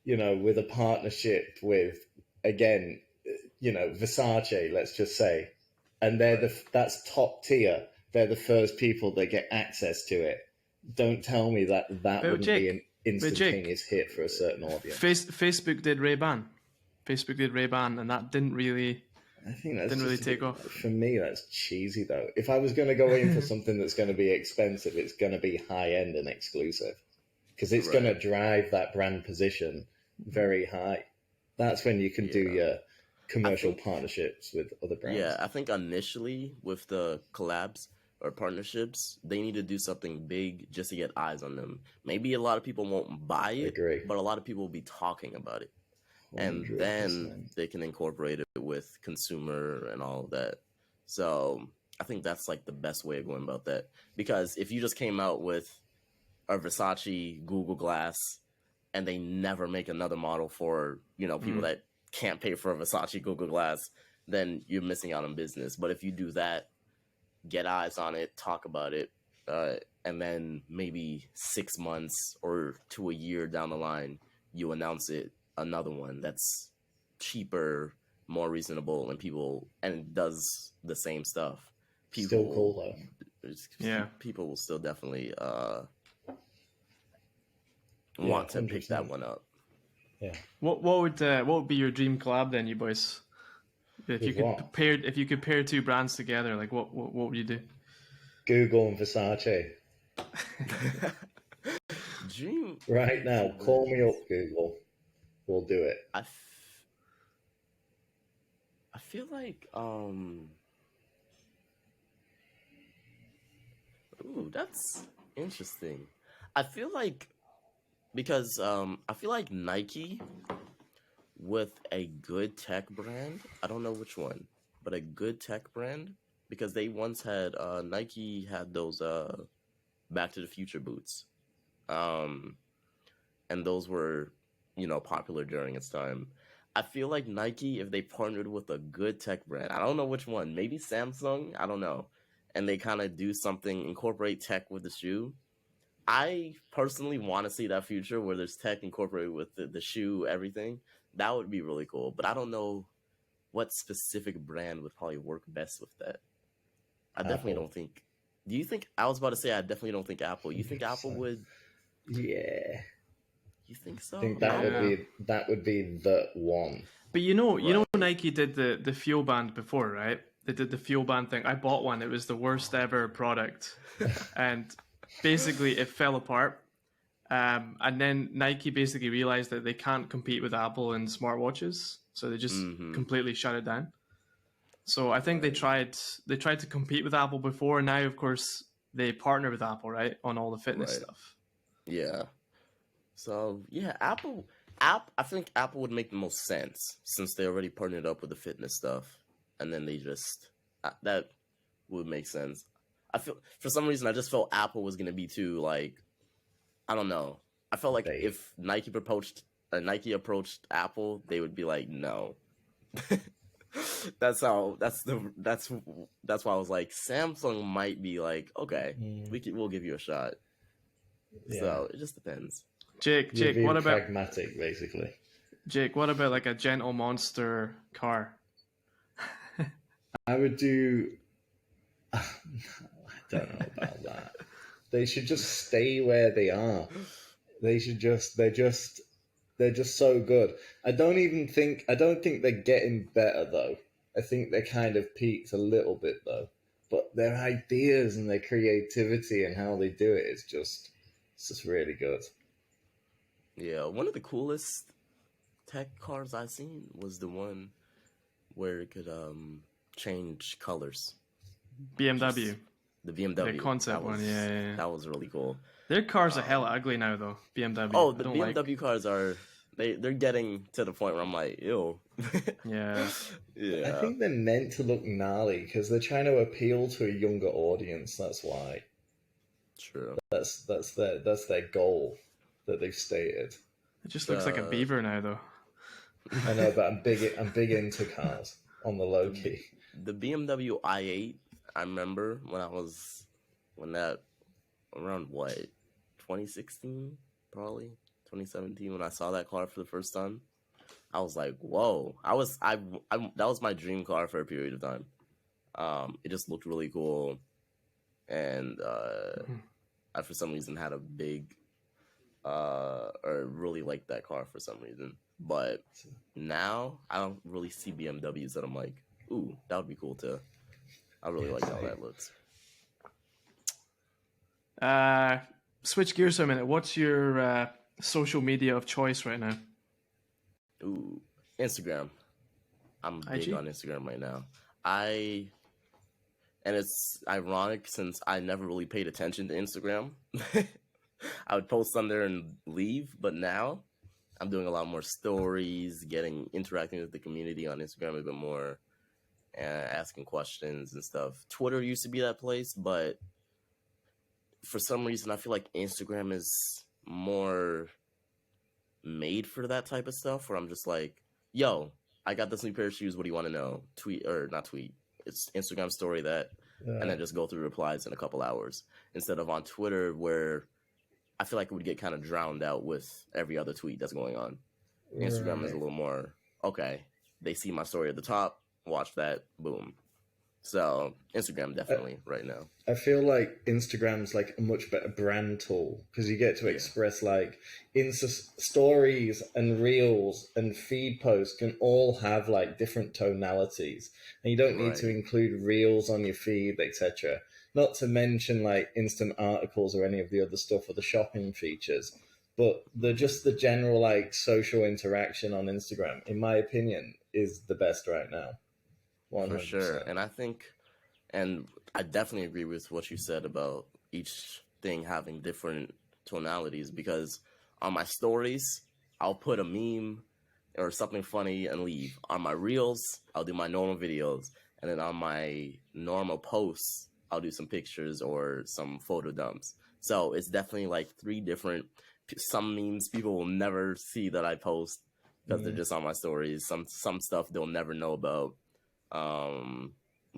Speaker 2: you know, with a partnership with, again, you know, Versace, let's just say, and that's top tier. They're the first people that get access to it. Don't tell me that wouldn't be an instantaneous hit for a certain audience.
Speaker 1: Facebook did Ray-Ban. And that didn't really.
Speaker 2: I think that
Speaker 1: didn't really take off.
Speaker 2: For me, that's cheesy though. If I was going to go in for something that's going to be expensive, it's going to be high end and exclusive because it's going to drive that brand position very high. That's when you can do your commercial partnerships with other brands.
Speaker 3: Yeah, I think initially with the collabs or partnerships, they need to do something big just to get eyes on them. Maybe a lot of people won't buy it, but a lot of people will be talking about it. 100%. And then they can incorporate it with consumer and all of that. So I think that's like the best way of going about that. Because if you just came out with a Versace Google Glass and they never make another model for, you know, people that can't pay for a Versace Google Glass, then you're missing out on business. But if you do that, get eyes on it, talk about it, and then maybe 6 months or to a year down the line, you announce it. Another one that's cheaper, more reasonable, and does the same stuff.
Speaker 2: Still cool though.
Speaker 3: Yeah, people will still definitely want to 100%. Pick that one up.
Speaker 2: Yeah.
Speaker 1: What would be your dream collab then, you boys? If you could pair two brands together, like what would you do?
Speaker 2: Google and Versace.
Speaker 3: Dream.
Speaker 2: Right now, call me up, Google. We'll do it.
Speaker 3: I feel like ooh, that's interesting. I feel like because I feel like Nike with a good tech brand, I don't know which one, but a good tech brand, because they once had Nike had those Back to the Future boots. And those were, you know, popular during its time. I feel like Nike, if they partnered with a good tech brand, I don't know which one, maybe Samsung, I don't know, and they kind of do something, incorporate tech with the shoe. I personally want to see that future where there's tech incorporated with the shoe, everything. That would be really cool, but I don't know what specific brand would probably work best with that. I definitely don't think. Do you think? I was about to say I definitely don't think Apple. You think Apple would?
Speaker 2: Yeah.
Speaker 3: You think so?
Speaker 2: I think that would be the one.
Speaker 1: But you know Nike did the Fuel Band before, right? They did the Fuel Band thing. I bought one. It was the worst ever product, and basically it fell apart. And then Nike basically realized that they can't compete with Apple in smartwatches, so they just completely shut it down. So I think they tried to compete with Apple before, and now of course they partner with Apple, right, on all the fitness stuff.
Speaker 3: Yeah. So yeah, I think Apple would make the most sense since they already partnered up with the fitness stuff, and then they just that would make sense. I feel for some reason I just felt Apple was gonna be too, like, I don't know. I felt like if Nike approached Apple, they would be like, no. That's why I was like, Samsung might be like, okay, we'll give you a shot.
Speaker 2: Yeah.
Speaker 3: So it just depends.
Speaker 1: Jake,
Speaker 2: You're being
Speaker 1: what about
Speaker 2: pragmatic, basically.
Speaker 1: Jake? What about like a gentle monster car?
Speaker 2: I would do. I don't know about that. They should just stay where they are. They should just. They're just so good. I don't think they're getting better though. I think they're kind of peaked a little bit though. But their ideas and their creativity and how they do it's just really good.
Speaker 3: Yeah, one of the coolest tech cars I've seen was the one where it could change colors.
Speaker 1: BMW,
Speaker 3: The BMW.
Speaker 1: the concept one. Yeah.
Speaker 3: That was really cool.
Speaker 1: Their cars are hella ugly now though. BMW.
Speaker 3: Oh,
Speaker 1: I
Speaker 3: the
Speaker 1: don't
Speaker 3: BMW cars are they're getting to the point where I'm like, ew.
Speaker 1: Yeah.
Speaker 3: Yeah.
Speaker 2: I think they're meant to look gnarly because they're trying to appeal to a younger audience. That's why.
Speaker 3: True.
Speaker 2: That's their goal that they've stated.
Speaker 1: It just looks like a beaver now though.
Speaker 2: I know, but I'm big into cars on the low key.
Speaker 3: The BMW i8, I remember when that around what 2016 probably 2017 when I saw that car for the first time. I was like, whoa. I that was my dream car for a period of time. It just looked really cool, and I for some reason had a big or really liked that car for some reason. But now I don't really see BMWs that I'm like, ooh, that would be cool too. I really like how that looks.
Speaker 1: Switch gears for a minute. What's your social media of choice right now?
Speaker 3: Ooh, Instagram. I'm big
Speaker 1: IG?
Speaker 3: on Instagram right now. And it's ironic since I never really paid attention to Instagram. I would post on there and leave, but now I'm doing a lot more stories, interacting with the community on Instagram a bit more, and asking questions and stuff. Twitter used to be that place, but for some reason I feel like Instagram is more made for that type of stuff where I'm just like, yo, I got this new pair of shoes, what do you want to know? It's Instagram story that, and then just go through replies in a couple hours instead of on Twitter where I feel like it would get kind of drowned out with every other tweet that's going on. Instagram is a little more, okay, they see my story at the top, watch that, boom. So Instagram definitely right now.
Speaker 2: I feel like Instagram's like a much better brand tool because you get to express like Insta stories and reels and feed posts can all have like different tonalities, and you don't need to include reels on your feed, etc. Not to mention like instant articles or any of the other stuff or the shopping features, but just the general like social interaction on Instagram, in my opinion, is the best right now. 100%.
Speaker 3: For sure. And I definitely agree with what you said about each thing having different tonalities, because on my stories, I'll put a meme or something funny and leave. On my reels, I'll do my normal videos. And then on my normal posts, I'll do some pictures or some photo dumps. So it's definitely like three different, some memes people will never see that I post because they're just on my stories. Some stuff they'll never know about.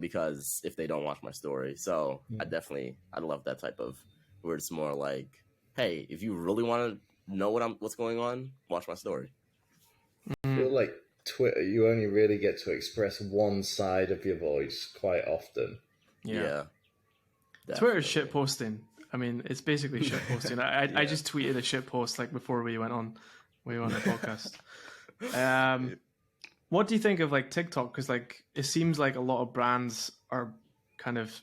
Speaker 3: Because if they don't watch my story. So I love that type of where it's more like, hey, if you really want to know what's going on, watch my story.
Speaker 2: I feel like Twitter, you only really get to express one side of your voice quite often.
Speaker 3: Yeah.
Speaker 1: Twitter's shit posting. I mean, it's basically shit posting. I just tweeted a shit post like before we went on the podcast. What do you think of like TikTok? Because like it seems like a lot of brands are kind of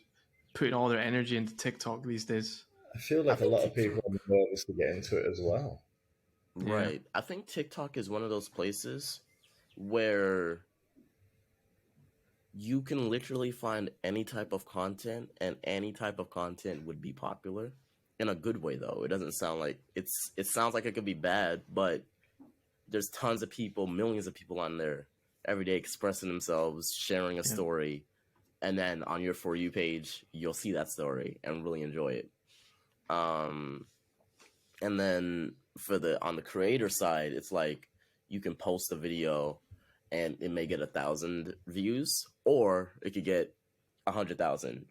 Speaker 1: putting all their energy into TikTok these days.
Speaker 2: I feel like a lot of people are nervous to get into it as well.
Speaker 3: Right. I think TikTok is one of those places where you can literally find any type of content, and any type of content would be popular in a good way. Though it doesn't sound like it sounds like it could be bad, but there's tons of people, millions of people on there every day expressing themselves, sharing a story, and then on your For You page, you'll see that story and really enjoy it. And then on the creator side, it's like you can post a video and it may get 1,000 views, or it could get 100,000.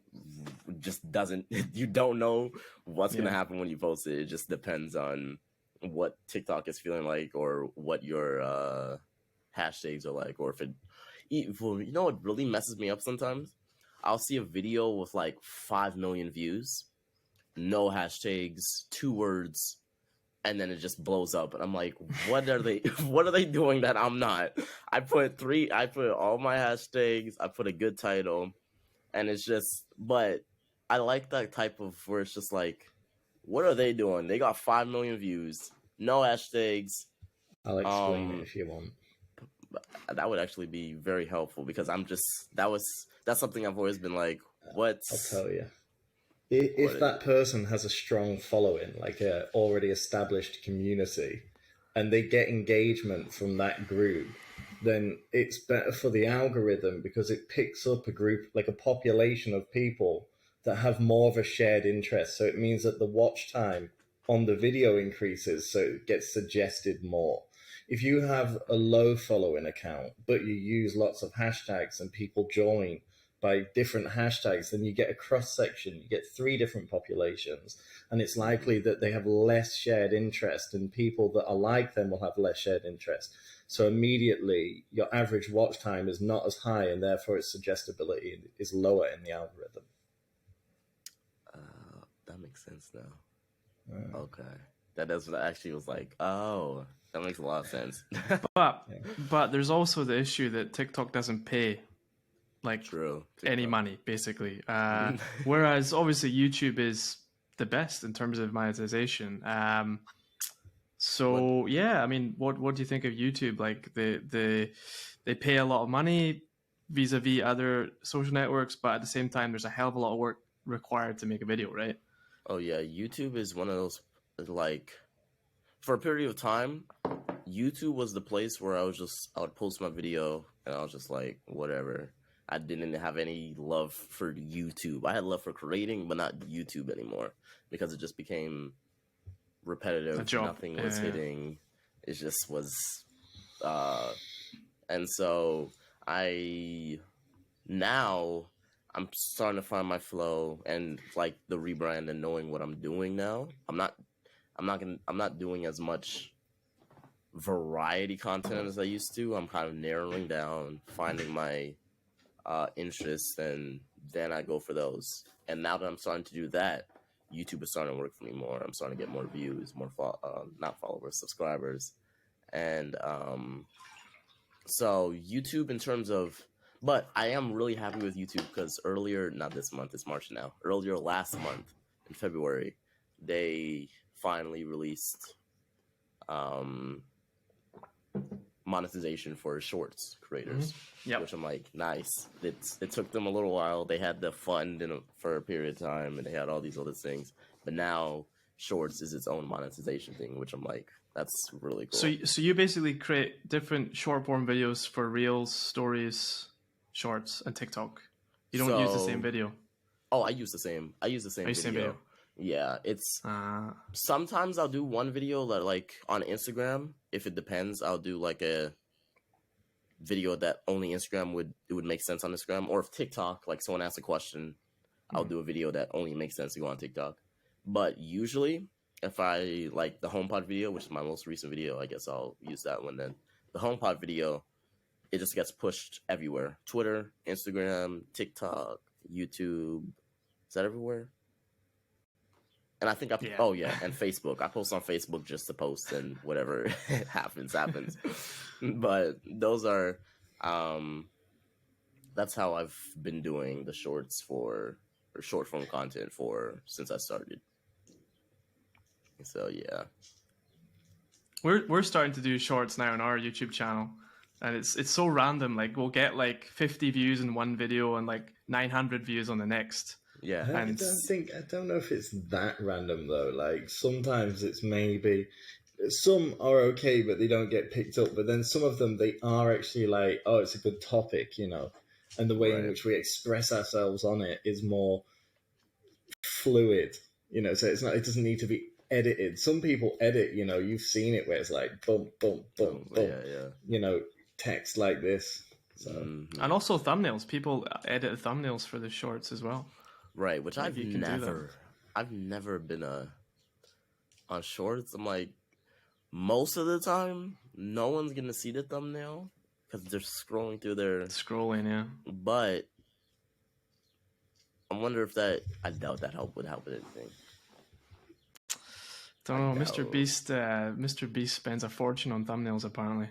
Speaker 3: just doesn't. You don't know what's gonna happen when you post it. It just depends on what TikTok is feeling like, or what your hashtags are like, or if it. You know what really messes me up sometimes? I'll see a video with like 5 million views, no hashtags, 2 words, and then it just blows up, and I'm like, what are they? What are they doing that I'm not? I put all my hashtags. I put a good title, and it's just. But I like that type of where it's just like, what are they doing? They got 5 million views, no hashtags.
Speaker 2: I'll explain it if you want.
Speaker 3: That would actually be very helpful, because that's something I've always been like, what?
Speaker 2: I'll tell you. If that person has a strong following, like a already established community, and they get engagement from that group, then it's better for the algorithm, because it picks up a group, like a population of people that have more of a shared interest. So it means that the watch time on the video increases, so it gets suggested more. If you have a low following account, but you use lots of hashtags and people join by different hashtags, then you get a cross section. You get 3 different populations, and it's likely that they have less shared interest, and people that are like them will have less shared interest. So immediately your average watch time is not as high, and therefore its suggestibility is lower in the algorithm.
Speaker 3: That makes sense now. Okay. That actually was like, oh, that makes a lot of sense.
Speaker 1: But there's also the issue that TikTok doesn't pay like any money, basically. Whereas obviously YouTube is the best in terms of monetization. So yeah, I mean, what do you think of YouTube? Like they pay a lot of money vis-a-vis other social networks, but at the same time, there's a hell of a lot of work required to make a video, right?
Speaker 3: Oh yeah, YouTube is one of those, like, for a period of time, YouTube was the place where I would post my video and I was just like, whatever. I didn't have any love for YouTube. I had love for creating, but not YouTube anymore, because it just became repetitive. Nothing was hitting. It just was, and so now I'm starting to find my flow, and like the rebrand and knowing what I'm doing now. I'm not doing as much variety content as I used to. I'm kind of narrowing down, finding my interests, and then I go for those. And now that I'm starting to do that, YouTube is starting to work for me more. I'm starting to get more views, more not followers, subscribers, and so YouTube in terms of. But I am really happy with YouTube, because not this month, it's March now. Earlier last month, in February, they finally released monetization for shorts creators, which I'm like, nice. It took them a little while. They had the fund for a period of time, and they had all these other things. But now shorts is its own monetization thing, which I'm like, that's really cool.
Speaker 1: So you basically create different short form videos for Reels, Stories, Shorts, and TikTok. You don't use the same video.
Speaker 3: Oh, I use the same video. Yeah, it's sometimes I'll do one video that, like, on Instagram, if it depends, I'll do like a video that only Instagram would make sense on Instagram, or if TikTok, like someone asks a question, I'll do a video that only makes sense to go on TikTok. But usually, if I like the HomePod video, which is my most recent video, I guess I'll use that one then. The HomePod video, it just gets pushed everywhere. Twitter, Instagram, TikTok, YouTube. Is that everywhere? And I think and Facebook. I post on Facebook just to post, and whatever happens. But those are, that's how I've been doing the shorts or short form content since I started. So yeah.
Speaker 1: We're starting to do shorts now on our YouTube channel. And it's so random. Like, we'll get like 50 views in one video and like 900 views on the next.
Speaker 3: Yeah.
Speaker 2: I don't know if it's that random though. Like, sometimes it's maybe some are okay, but they don't get picked up. But then some of them, they are actually like, oh, it's a good topic, you know. And the way in which we express ourselves on it is more fluid, you know. So it doesn't need to be edited. Some people edit, you know, you've seen it where it's like boom, boom, boom, boom.
Speaker 3: Yeah.
Speaker 2: You know, text like this. So.
Speaker 1: And also thumbnails. People edit thumbnails for the shorts as well.
Speaker 3: Right, which
Speaker 1: Like,
Speaker 3: I've
Speaker 1: you can do that.
Speaker 3: never been on shorts. I'm like, most of the time, no one's gonna see the thumbnail because they're scrolling through their.
Speaker 1: Scrolling, yeah.
Speaker 3: But I wonder if that. I doubt that would help with anything.
Speaker 1: Don't know. Mr. Beast spends a fortune on thumbnails apparently.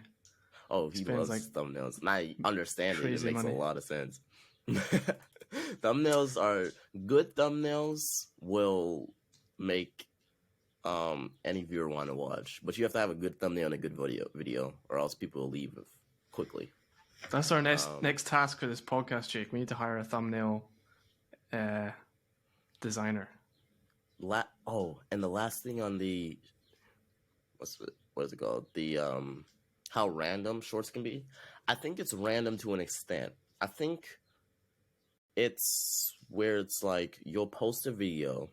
Speaker 3: Oh, he
Speaker 1: Spends,
Speaker 3: loves
Speaker 1: like,
Speaker 3: thumbnails, and I understand it. It
Speaker 1: crazy
Speaker 3: makes
Speaker 1: money.
Speaker 3: a lot of sense. Thumbnails are good. Thumbnails will make any viewer want to watch, but you have to have a good thumbnail and a good video, or else people will leave quickly.
Speaker 1: That's our next task for this podcast, Jake. We need to hire a thumbnail designer.
Speaker 3: And the last thing on the what is it called? The how random shorts can be. I think it's random to an extent. I think it's where it's like you'll post a video.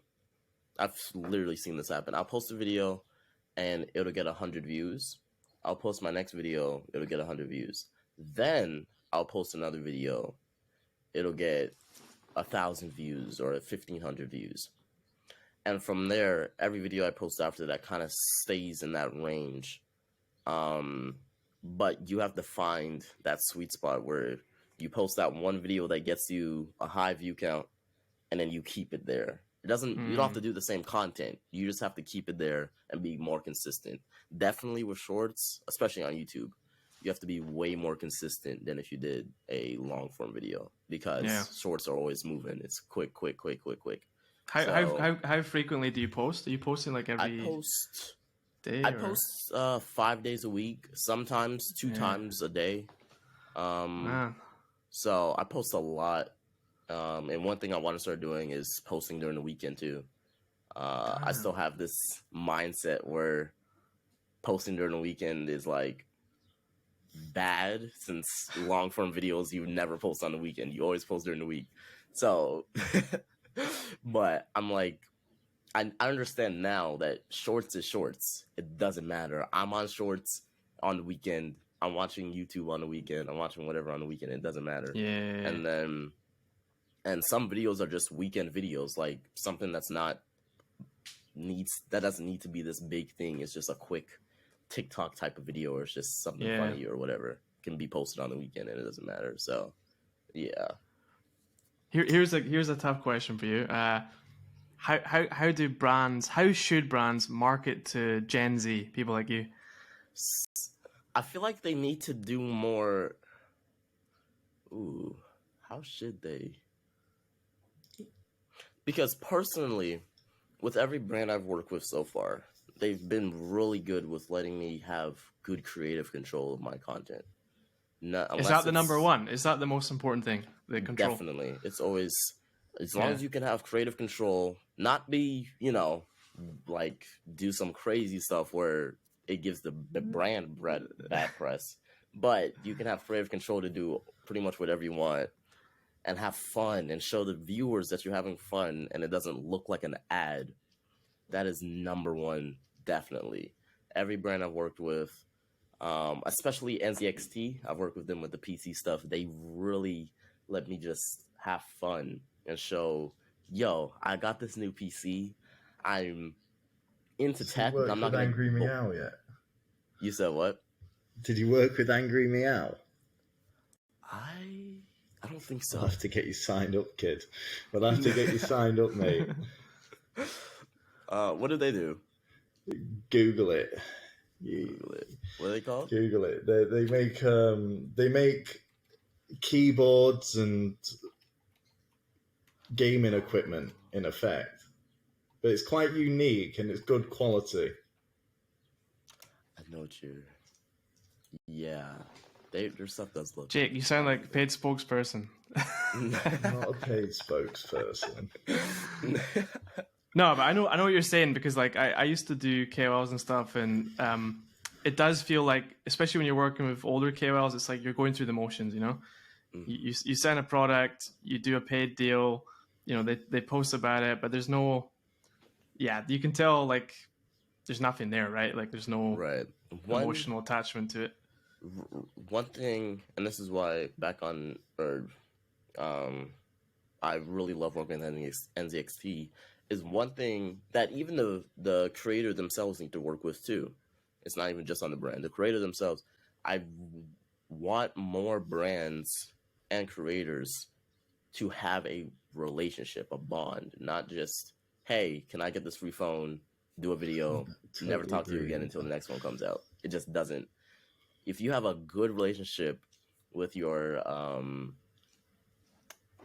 Speaker 3: I've literally seen this happen. I'll post a video and it'll get 100 views. I'll post my next video, it'll get 100 views. Then I'll post another video, it'll get 1,000 views or 1,500 views. And from there, every video I post after that kind of stays in that range. But you have to find that sweet spot where you post that one video that gets you a high view count, and then you keep it there. It doesn't. You don't have to do the same content. You just have to keep it there and be more consistent. Definitely with shorts, especially on YouTube, you have to be way more consistent than if you did a long form video, because shorts are always moving. It's quick.
Speaker 1: How frequently do you post? Are you posting like every day?
Speaker 3: I post 5 days a week, sometimes 2 times a day. So I post a lot. And one thing I want to start doing is posting during the weekend too. I still have this mindset where posting during the weekend is like bad, since long form videos you never post on the weekend. You always post during the week. So, but I'm like, I understand now that shorts is shorts. It doesn't matter. I'm on shorts on the weekend. I'm watching YouTube on the weekend. I'm watching whatever on the weekend. It doesn't matter.
Speaker 1: Yeah.
Speaker 3: And some videos are just weekend videos, like something that doesn't need to be this big thing. It's just a quick TikTok type of video, or it's just something funny or whatever. It can be posted on the weekend and it doesn't matter. So, yeah.
Speaker 1: Here's a tough question for you. How should brands market to Gen Z, people like you?
Speaker 3: I feel like they need to do more. Ooh, how should they? Because personally, with every brand I've worked with so far, they've been really good with letting me have good creative control of my content.
Speaker 1: Is that the number one? Is that the most important thing? The control?
Speaker 3: Definitely. It's always, as long as you can have creative control, not be, like do some crazy stuff where it gives the brand bad press, but you can have creative control to do pretty much whatever you want and have fun and show the viewers that you're having fun and it doesn't look like an ad. That is number one, definitely. Every brand I've worked with, especially NZXT, I've worked with them with the PC stuff. They really let me just have fun and show, yo, I got this new PC. I'm into tech.
Speaker 2: Did you work with Angry Meow yet?
Speaker 3: You said what?
Speaker 2: Did you work with Angry Meow?
Speaker 3: I don't think so.
Speaker 2: I'll have to get you signed up, kid. I'll have to get you signed up, mate.
Speaker 3: What do they do?
Speaker 2: Google it.
Speaker 3: Google it. What are they called?
Speaker 2: Google it. They make keyboards and gaming equipment, in effect, but it's quite unique and it's good quality.
Speaker 3: I know what you're. Yeah, their stuff does look.
Speaker 1: Jake, you sound like a paid spokesperson.
Speaker 2: I'm not a paid spokesperson.
Speaker 1: No, but I know what you're saying, because like I used to do KOLs and stuff, and it does feel like, especially when you're working with older KOLs, it's like you're going through the motions. You send a product, you do a paid deal, they post about it, but there's no, you can tell like there's nothing there, right? Like there's no emotional attachment to it.
Speaker 3: One thing, and this is why back on, or I really love working with NZXT is one thing that even the creator themselves need to work with too. It's not even just on the brand. The creator themselves, I want more brands and creators to have a relationship, a bond, not just, hey, can I get this free phone, do a video, never talk to you again until the next one comes out. It just doesn't. If you have a good relationship with your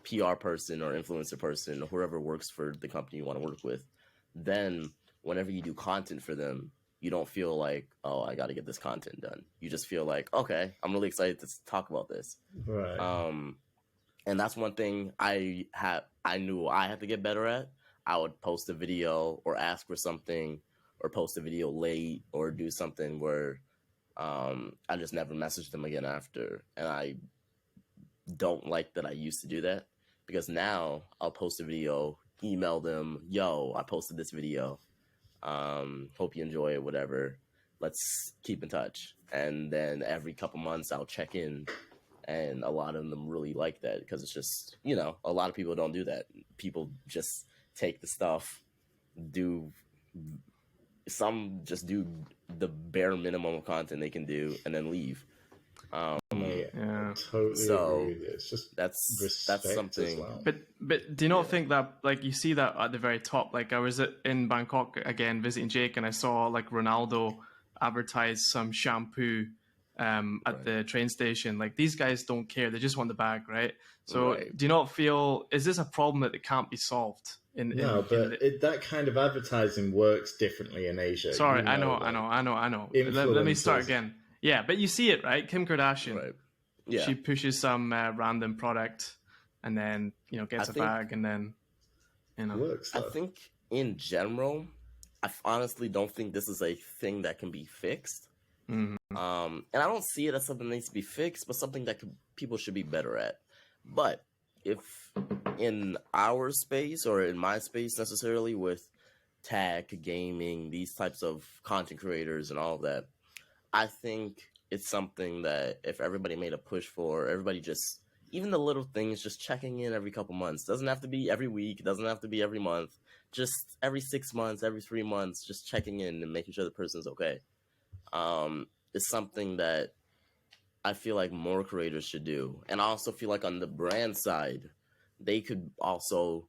Speaker 3: PR person or influencer person or whoever works for the company you want to work with, then whenever you do content for them, you don't feel like, oh, I got to get this content done. You just feel like, okay, I'm really excited to talk about this.
Speaker 2: Right.
Speaker 3: And that's one thing I knew I had to get better at. I would post a video or ask for something or post a video late or do something where I just never messaged them again after. And I don't like that I used to do that, because now I'll post a video, email them, yo, I posted this video. Hope you enjoy it, whatever. Let's keep in touch. And then every couple months I'll check in. And a lot of them really like that, because it's just, you know, a lot of people don't do that. People just take the stuff, some just do the bare minimum of content they can do and then leave.
Speaker 2: Yeah, totally
Speaker 3: so
Speaker 2: agree. It's just
Speaker 3: that's something.
Speaker 2: As well.
Speaker 1: But do you not think that, like, you see that at the very top? Like, I was in Bangkok again visiting Jake, and I saw like Ronaldo advertise some shampoo at the train station. Like, these guys don't care; they just want the bag, right? So, do you not feel, is this a problem that it can't be solved?
Speaker 2: That kind of advertising works differently in Asia.
Speaker 1: Sorry, I know. Let me start again. Yeah, but you see it, right? Kim Kardashian.
Speaker 3: Right. Yeah.
Speaker 1: She pushes some random product and then, gets a bag and then,
Speaker 2: Works,
Speaker 3: I think in general, I honestly don't think this is a thing that can be fixed.
Speaker 1: Mm-hmm.
Speaker 3: And I don't see it as something that needs to be fixed, but something that people should be better at. But if in our space or in my space necessarily with tech, gaming, these types of content creators and all of that, I think it's something that if everybody made a push for, everybody just, even the little things, just checking in every couple months. Doesn't have to be every week. Doesn't have to be every month. Just every 6 months, every 3 months, just checking in and making sure the person's okay. Is something that I feel like more creators should do. And I also feel like on the brand side, they could also,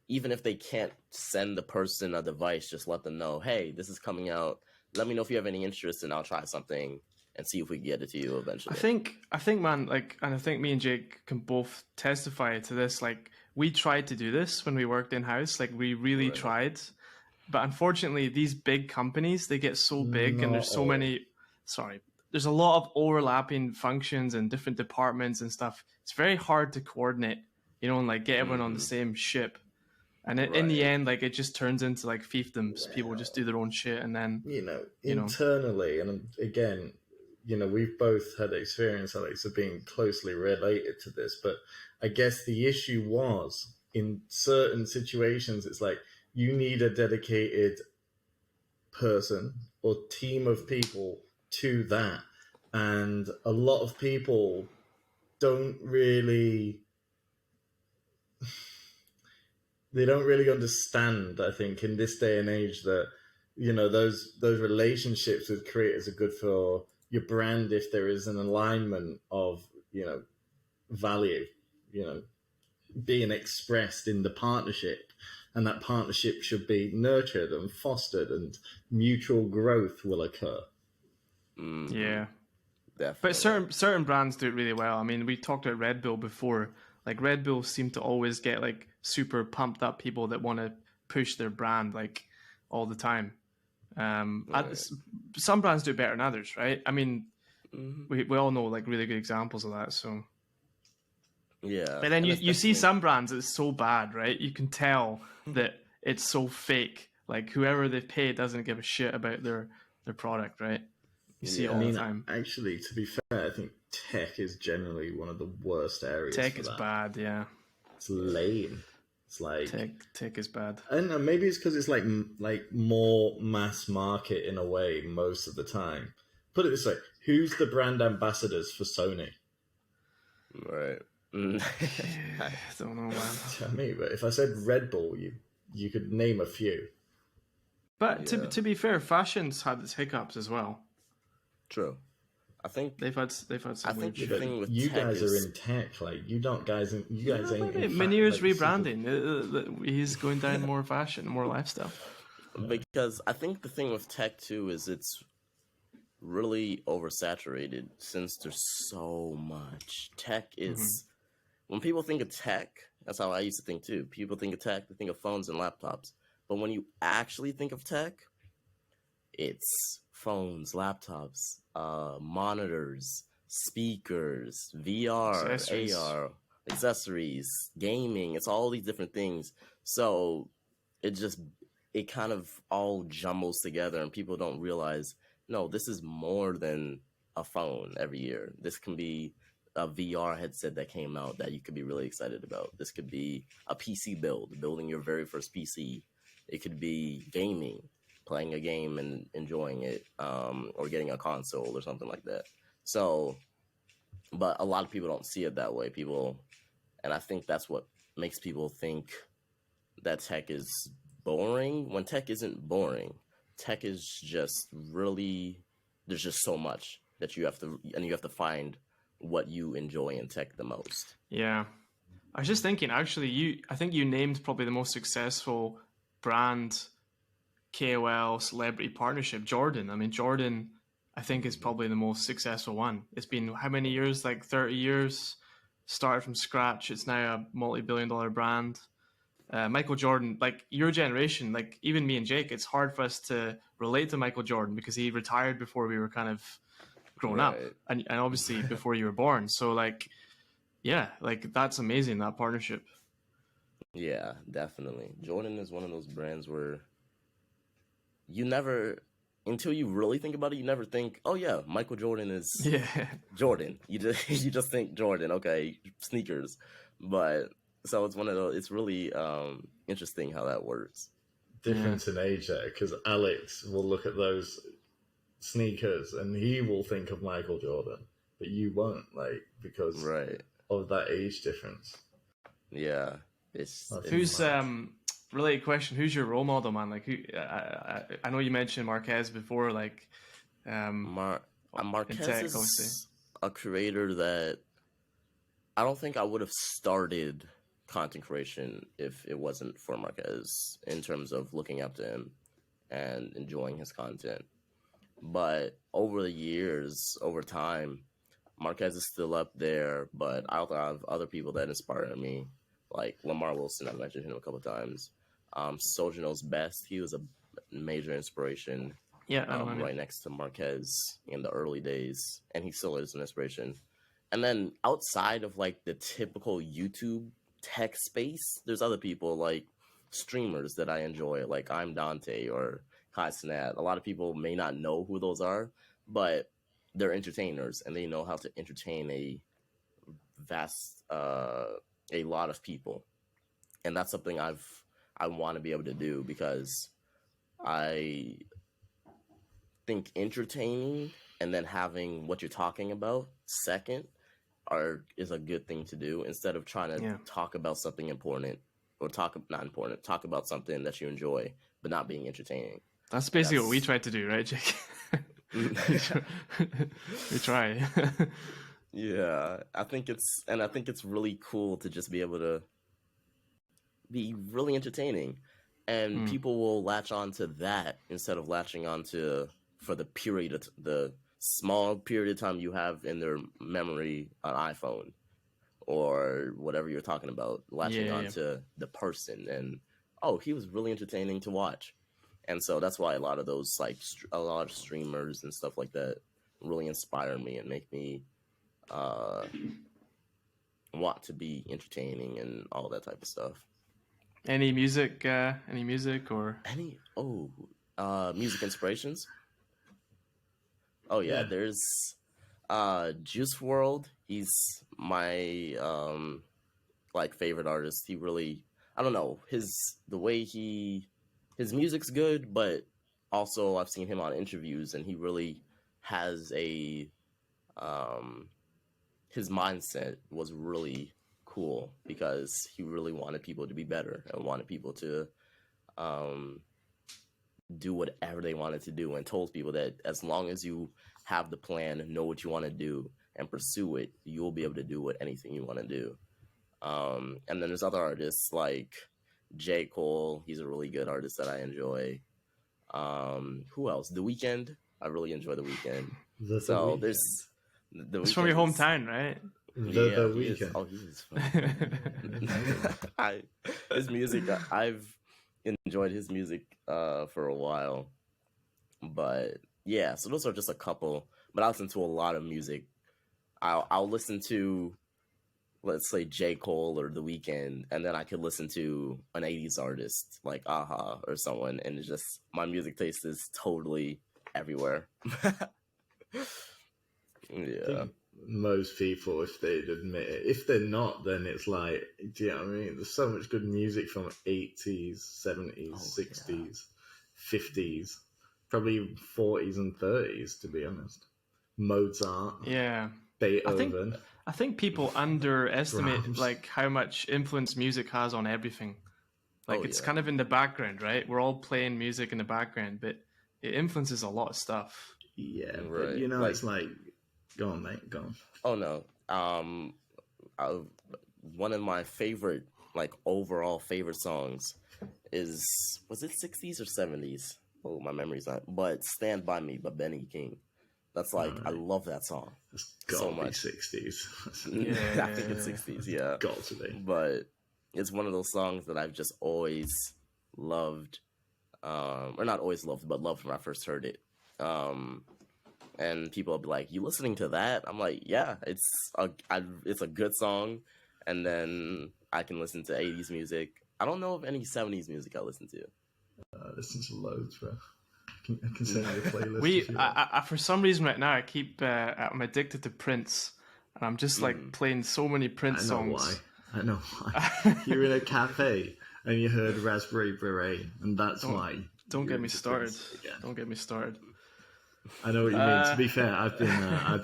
Speaker 3: even if they can't send the person a device, just let them know, hey, this is coming out. Let me know if you have any interest, and I'll try something and see if we can get it to you eventually.
Speaker 1: I think, man, like, and I think me and Jake can both testify to this. Like, we tried to do this when we worked in house. Like, we really tried, but unfortunately, these big companies, they get so big, and there's so many. There's a lot of overlapping functions and different departments and stuff. It's very hard to coordinate, and like get everyone on the same ship. And in the end, like, it just turns into like fiefdoms. People just do their own shit, and then
Speaker 2: internally, and again, we've both had experience, Alex, of being closely related to this. But I guess the issue was in certain situations, it's like you need a dedicated person or team of people to that, and a lot of people don't really. They don't really understand, I think, in this day and age that, those relationships with creators are good for your brand if there is an alignment of, value, being expressed in the partnership. And that partnership should be nurtured and fostered, and mutual growth will occur.
Speaker 3: Mm-hmm.
Speaker 1: Yeah.
Speaker 3: Definitely.
Speaker 1: But certain brands do it really well. I mean, we talked about Red Bull before. Like, Red Bull seem to always get like super pumped up people that want to push their brand like all the time. Some brands do it better than others, right? I mean, we all know like really good examples of that. So
Speaker 3: yeah,
Speaker 1: but then you see some brands that's so bad, right? You can tell that it's so fake. Like, whoever they pay doesn't give a shit about their product, right? You see it all the time.
Speaker 2: Actually, to be fair, I think tech is generally one of the worst areas.
Speaker 1: Tech is bad, yeah.
Speaker 2: It's lame. It's like
Speaker 1: tech is bad.
Speaker 2: I don't know. Maybe it's because it's like more mass market in a way most of the time. Put it this way: who's the brand ambassadors for Sony?
Speaker 3: Right. Mm.
Speaker 1: I don't know, man.
Speaker 2: Tell me, but if I said Red Bull, you could name a few.
Speaker 1: But
Speaker 3: Yeah.
Speaker 1: to be fair, fashion's had its hiccups as well.
Speaker 3: True. I think
Speaker 1: They've had some weird
Speaker 3: the
Speaker 1: shit.
Speaker 3: thing with
Speaker 2: You
Speaker 3: tech
Speaker 2: guys
Speaker 3: is,
Speaker 2: are in tech, like you guys ain't in
Speaker 1: Muneer's
Speaker 2: like, super-
Speaker 1: rebranding. He's going down more fashion, more lifestyle.
Speaker 3: because I think the thing with tech too is it's really oversaturated since there's so much. Tech is when people think of tech, that's how I used to think too. People think of tech, they think of phones and laptops. But when you actually think of tech, it's phones, laptops, monitors, speakers, VR,
Speaker 1: Accessories.
Speaker 3: AR, accessories, gaming. It's all these different things. So it kind of all jumbles together, and people don't realize, no, this is more than a phone every year. This can be a VR headset that came out that you could be really excited about. This could be a PC building your very first PC. It could be gaming, playing a game and enjoying it, or getting a console or something like that. So, but a lot of people don't see it that way. And I think that's what makes people think that tech is boring when tech isn't boring. Tech is just really, there's just so much that you have to find what you enjoy in tech the most.
Speaker 1: Yeah. I was just thinking, actually, I think you named probably the most successful brand KOL celebrity partnership, Jordan. I mean, Jordan, I think, is probably the most successful one. It's been how many years? Like 30 years. Started from scratch. It's now a multi-billion-dollar brand. Michael Jordan, like your generation, like even me and Jake, it's hard for us to relate to Michael Jordan because he retired before we were kind of grown up, and obviously before you were born. So like, yeah, like that's amazing, that partnership.
Speaker 3: Yeah, definitely. Jordan is one of those brands where you never, until you really think about it, you never think, oh yeah, Michael Jordan is Jordan. You just think Jordan, okay, sneakers. But so it's one of those, it's really interesting how that works.
Speaker 2: Difference in age there, because Alex will look at those sneakers and he will think of Michael Jordan, but you won't, like, because of that age difference.
Speaker 3: Yeah.
Speaker 1: Who's related question? Who's your role model, man? Like, who? I know you mentioned Marquez before. Like,
Speaker 3: Marquez
Speaker 1: tech,
Speaker 3: is
Speaker 1: obviously
Speaker 3: a creator that I don't think I would have started content creation if it wasn't for Marquez in terms of looking up to him and enjoying his content. But over the years, over time, Marquez is still up there, but I also have other people that inspire me, like Lamar Wilson. I've mentioned him a couple of times. Sojano's Best, he was a major inspiration.
Speaker 1: Yeah, I know him,
Speaker 3: right next to Marquez in the early days, and he still is an inspiration. And then outside of like the typical YouTube tech space, there's other people like streamers that I enjoy, like I'm Dante or Kai Sinat. A lot of people may not know who those are, but they're entertainers and they know how to entertain a lot of people. And that's something I want to be able to do, because I think entertaining and then having what you're talking about second is a good thing to do, instead of trying to talk about something important or talk about something that you enjoy but not being entertaining.
Speaker 1: That's basically what we tried to do, right, Jake? We try.
Speaker 3: Yeah, I think it's really cool to just be able to be really entertaining, and people will latch on to that instead of latching on to, for the small period of time you have in their memory, an iPhone or whatever you're talking about, latching on to the person and, oh, he was really entertaining to watch. And so that's why a lot of those, like a lot of streamers and stuff like that, really inspire me and make me want to be entertaining and all that type of stuff.
Speaker 1: Any music or
Speaker 3: music inspirations? Oh yeah, there's Juice WRLD. He's my like favorite artist. He really, I don't know, his music's good, but also I've seen him on interviews and he really has his mindset was really cool because he really wanted people to be better and wanted people to do whatever they wanted to do, and told people that as long as you have the plan, know what you want to do, and pursue it, you'll be able to do anything you want to do. And then there's other artists like J. Cole. He's a really good artist that I enjoy. Who else? The Weeknd. I really enjoy The Weeknd. There's the
Speaker 1: It's from your hometown, right?
Speaker 2: The Weeknd.
Speaker 3: Oh, he is fun. His music, I've enjoyed his music for a while. But yeah, so those are just a couple. But I listen to a lot of music. I'll listen to, let's say, J. Cole or The Weeknd, and then I could listen to an 80s artist like Aha or someone, and it's just, my music taste is totally everywhere. Yeah.
Speaker 2: Most people, if they'd admit it, if they're not, then it's like, do you know what I mean? There's so much good music from 80s, 70s, 60s, 50s, probably 40s and 30s, to be honest. Mozart.
Speaker 1: Yeah.
Speaker 2: Beethoven.
Speaker 1: I think people underestimate
Speaker 2: Brahms.
Speaker 1: like how much influence music has on everything. Like it's kind of in the background, right? We're all playing music in the background, but it influences a lot of stuff.
Speaker 2: Yeah,
Speaker 3: Right.
Speaker 2: but you know,
Speaker 3: Like-
Speaker 2: it's like, go on, mate, go on.
Speaker 3: Oh no. One of my favorite, like overall favorite songs is, was it 60s or 70s? Oh, my memory's not. But "Stand By Me" by Benny King. That's like, I love that song.
Speaker 2: It's got
Speaker 3: So
Speaker 2: to be
Speaker 3: much.
Speaker 2: 60s.
Speaker 3: I think it's 60s, yeah.
Speaker 2: Got to be.
Speaker 3: But it's one of those songs that I've just always loved, or not always loved, but loved when I first heard it. And people will be like, "You listening to that?" I'm like, "Yeah, it's a good song." And then I can listen to 80s music. I don't know of any 70s music I listen to.
Speaker 2: Listen to loads, bro. I can send you a playlist. if you want.
Speaker 1: I for some reason right now I'm addicted to Prince, and I'm just like playing so many Prince songs.
Speaker 2: I know why. You're in a cafe and you heard Raspberry Beret, and that's why.
Speaker 1: Don't
Speaker 2: you're
Speaker 1: get me
Speaker 2: into
Speaker 1: started.
Speaker 2: Prince again.
Speaker 1: Don't get me started.
Speaker 2: I know what you mean. To be fair, I've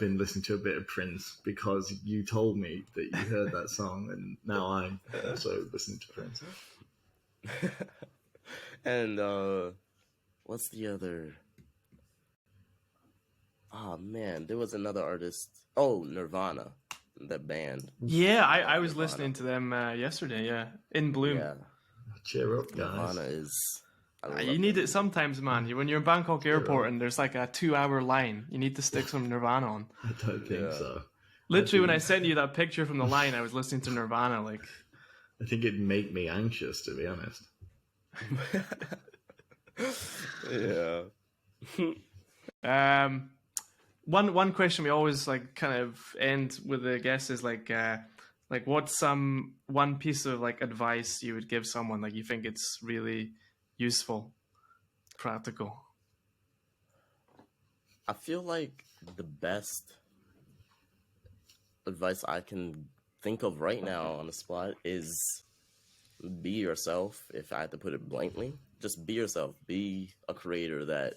Speaker 2: been listening to a bit of Prince because you told me that you heard that song, and now I'm also listening to Prince.
Speaker 3: And what's the other? Oh man, there was another artist. Oh, Nirvana, that band.
Speaker 1: Yeah, I was
Speaker 3: Nirvana.
Speaker 1: listening to them yesterday. Yeah, In Bloom.
Speaker 3: Yeah,
Speaker 2: Cheer up, guys.
Speaker 3: Nirvana is. I love
Speaker 1: You need
Speaker 3: them.
Speaker 1: it sometimes, man. When you're in Bangkok airport and there's like a 2-hour line, you need to stick some Nirvana on.
Speaker 2: I don't think so.
Speaker 1: Literally, when I sent you that picture from the line, I was listening to Nirvana. Like,
Speaker 2: I think it'd make me anxious, to be honest.
Speaker 3: Yeah.
Speaker 1: one question we always like kind of end with the guests is like what's one piece of like advice you would give someone, like you think it's really useful, practical?
Speaker 3: I feel like the best advice I can think of right now on the spot is be yourself. If I had to put it blankly, just be yourself. Be a creator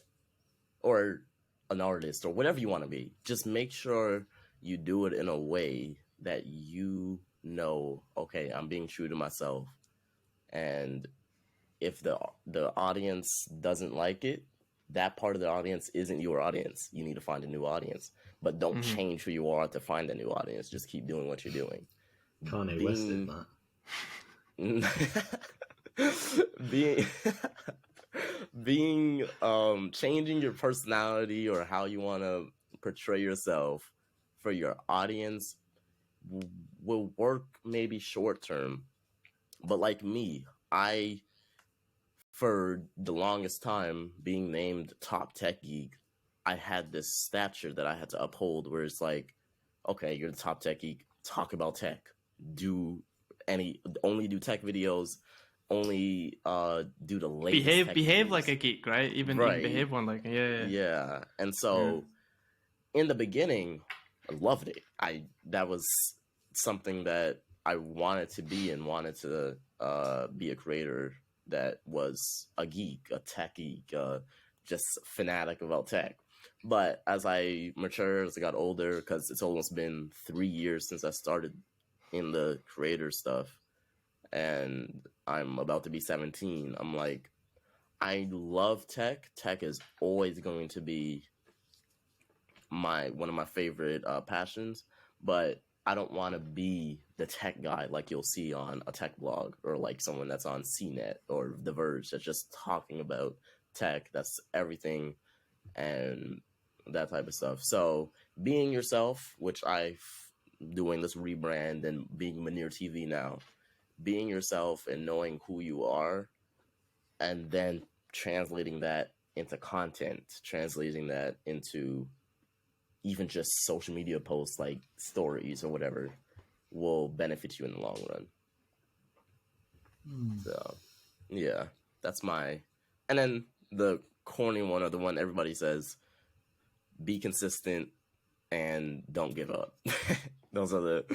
Speaker 3: or an artist or whatever you want to be. Just make sure you do it in a way that you know, okay, I'm being true to myself. And if the audience doesn't like it, that part of the audience isn't your audience. You need to find a new audience. But don't change who you are to find a new audience. Just keep doing what you're doing.
Speaker 2: Kanye West did
Speaker 3: that. Changing your personality or how you want to portray yourself for your audience will work maybe short term. But like me, for the longest time, being named top tech geek, I had this stature that I had to uphold where it's like, okay, you're the top tech geek, talk about tech, only do tech videos, only do the latest tech
Speaker 1: behave
Speaker 3: videos.
Speaker 1: like a geek, right? Even behave one like
Speaker 3: yeah. And so in the beginning, I loved it. That was something that I wanted to be and wanted to be a creator that was a geek, a tech geek, just fanatic about tech. But as I matured, as I got older, because it's almost been 3 years since I started in the creator stuff, and I'm about to be 17. I'm like, I love tech. Tech is always going to be one of my favorite passions, but I don't want to be the tech guy like you'll see on a tech blog, or like someone that's on CNET or The Verge that's just talking about tech. That's everything and that type of stuff. So being yourself, which doing this rebrand and being Muneer TV now, being yourself and knowing who you are, and then translating that into content, translating that into even just social media posts like stories or whatever, will benefit you in the long run. So yeah, that's my. And then the corny one, or the one everybody says, be consistent and don't give up. Those are the.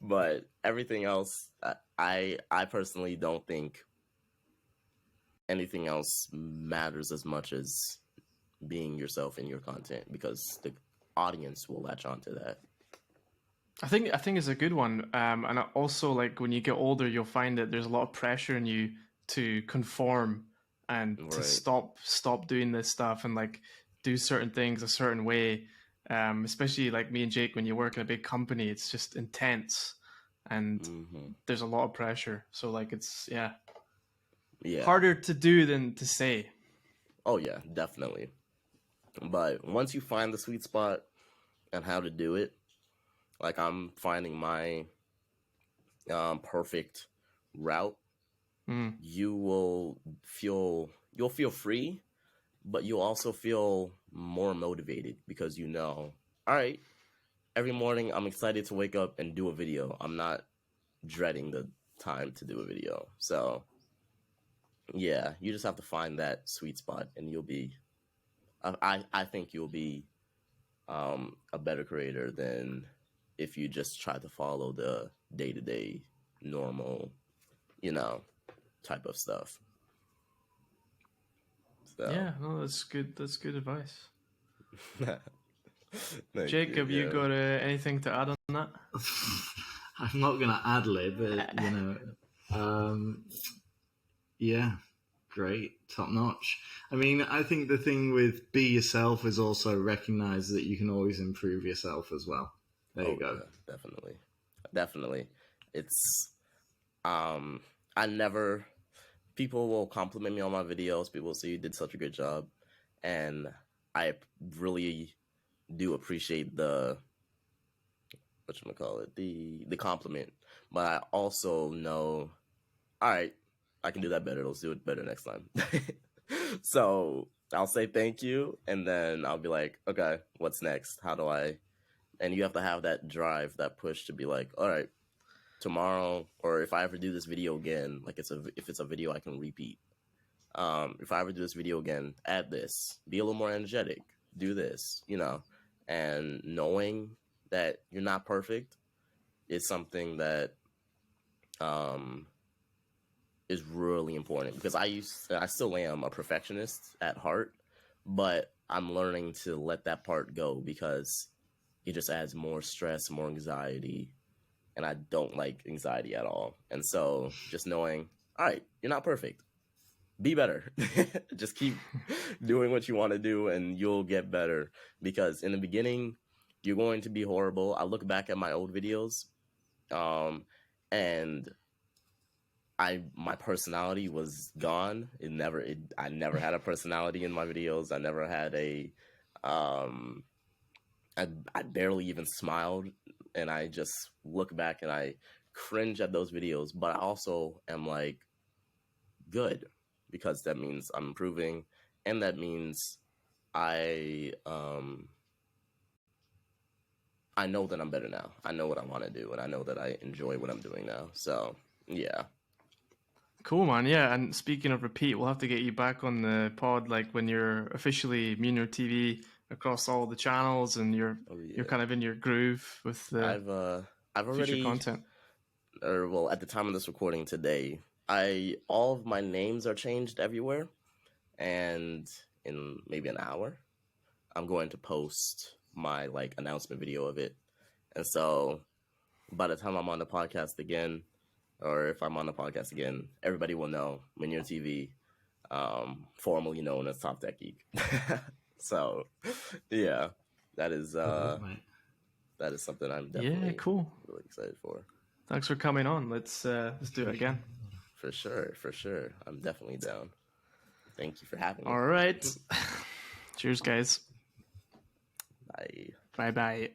Speaker 3: But everything else, I personally don't think anything else matters as much as being yourself in your content, because the audience will latch onto that.
Speaker 1: I think it's a good one. And also, like, when you get older, you'll find that there's a lot of pressure on you to conform and to
Speaker 3: Right.
Speaker 1: stop doing this stuff and like do certain things a certain way. Especially like me and Jake, when you work in a big company, it's just intense, and there's a lot of pressure. So like, it's harder to do than to say.
Speaker 3: Oh yeah, definitely. But once you find the sweet spot and how to do it, like I'm finding my perfect route, you'll feel free, but you'll also feel more motivated, because you know, all right, every morning I'm excited to wake up and do a video. I'm not dreading the time to do a video. So yeah, you just have to find that sweet spot, and you'll be, I think you'll be a better creator than if you just try to follow the day-to-day normal, type of stuff. So.
Speaker 1: Yeah, no, that's good. That's good advice.
Speaker 3: Jake,
Speaker 1: have you got anything to add on that?
Speaker 2: I'm not going to ad lib, but yeah, great, top notch. I mean, I think the thing with be yourself is also recognize that you can always improve yourself as well. There you go.
Speaker 3: Yeah, definitely. It's people will compliment me on my videos. People will say you did such a good job, and I really do appreciate the compliment. But I also know, all right, I can do that better. Let's do it better next time. So I'll say thank you, and then I'll be like, okay, what's next? How do I? And you have to have that drive, that push to be like, all right, tomorrow, or if I ever do this video again, like if it's a video I can repeat. If I ever do this video again, add this, be a little more energetic, do this, and knowing that you're not perfect is something that is really important, because I still am a perfectionist at heart, but I'm learning to let that part go, because it just adds more stress, more anxiety, and I don't like anxiety at all. And so just knowing, all right, you're not perfect, be better. Just keep doing what you want to do, and you'll get better, because in the beginning you're going to be horrible. I look back at my old videos, and my personality was gone. I never had a personality in my videos. I never had I barely even smiled, and I just look back and I cringe at those videos. But I also am like, good, because that means I'm improving, and that means I know that I'm better now. I know what I want to do, and I know that I enjoy what I'm doing now. So yeah.
Speaker 1: Cool, man. Yeah, and speaking of repeat, we'll have to get you back on the pod, like when you're officially Muneer TV across all the channels, and you're kind of in your groove with the
Speaker 3: I've already
Speaker 1: future content.
Speaker 3: Well, at the time of this recording today, all of my names are changed everywhere, and in maybe an hour, I'm going to post my announcement video of it, and so by the time I'm on the podcast again, or if I'm on the podcast again, everybody will know Muneer TV, formerly known as Top Tech Geek. So, yeah, that is something I'm definitely
Speaker 1: cool.
Speaker 3: really excited for.
Speaker 1: Thanks for coming on. Let's do it again.
Speaker 3: For sure. I'm definitely down. Thank you for having me.
Speaker 1: All right. Cheers, guys.
Speaker 3: Bye.
Speaker 1: Bye.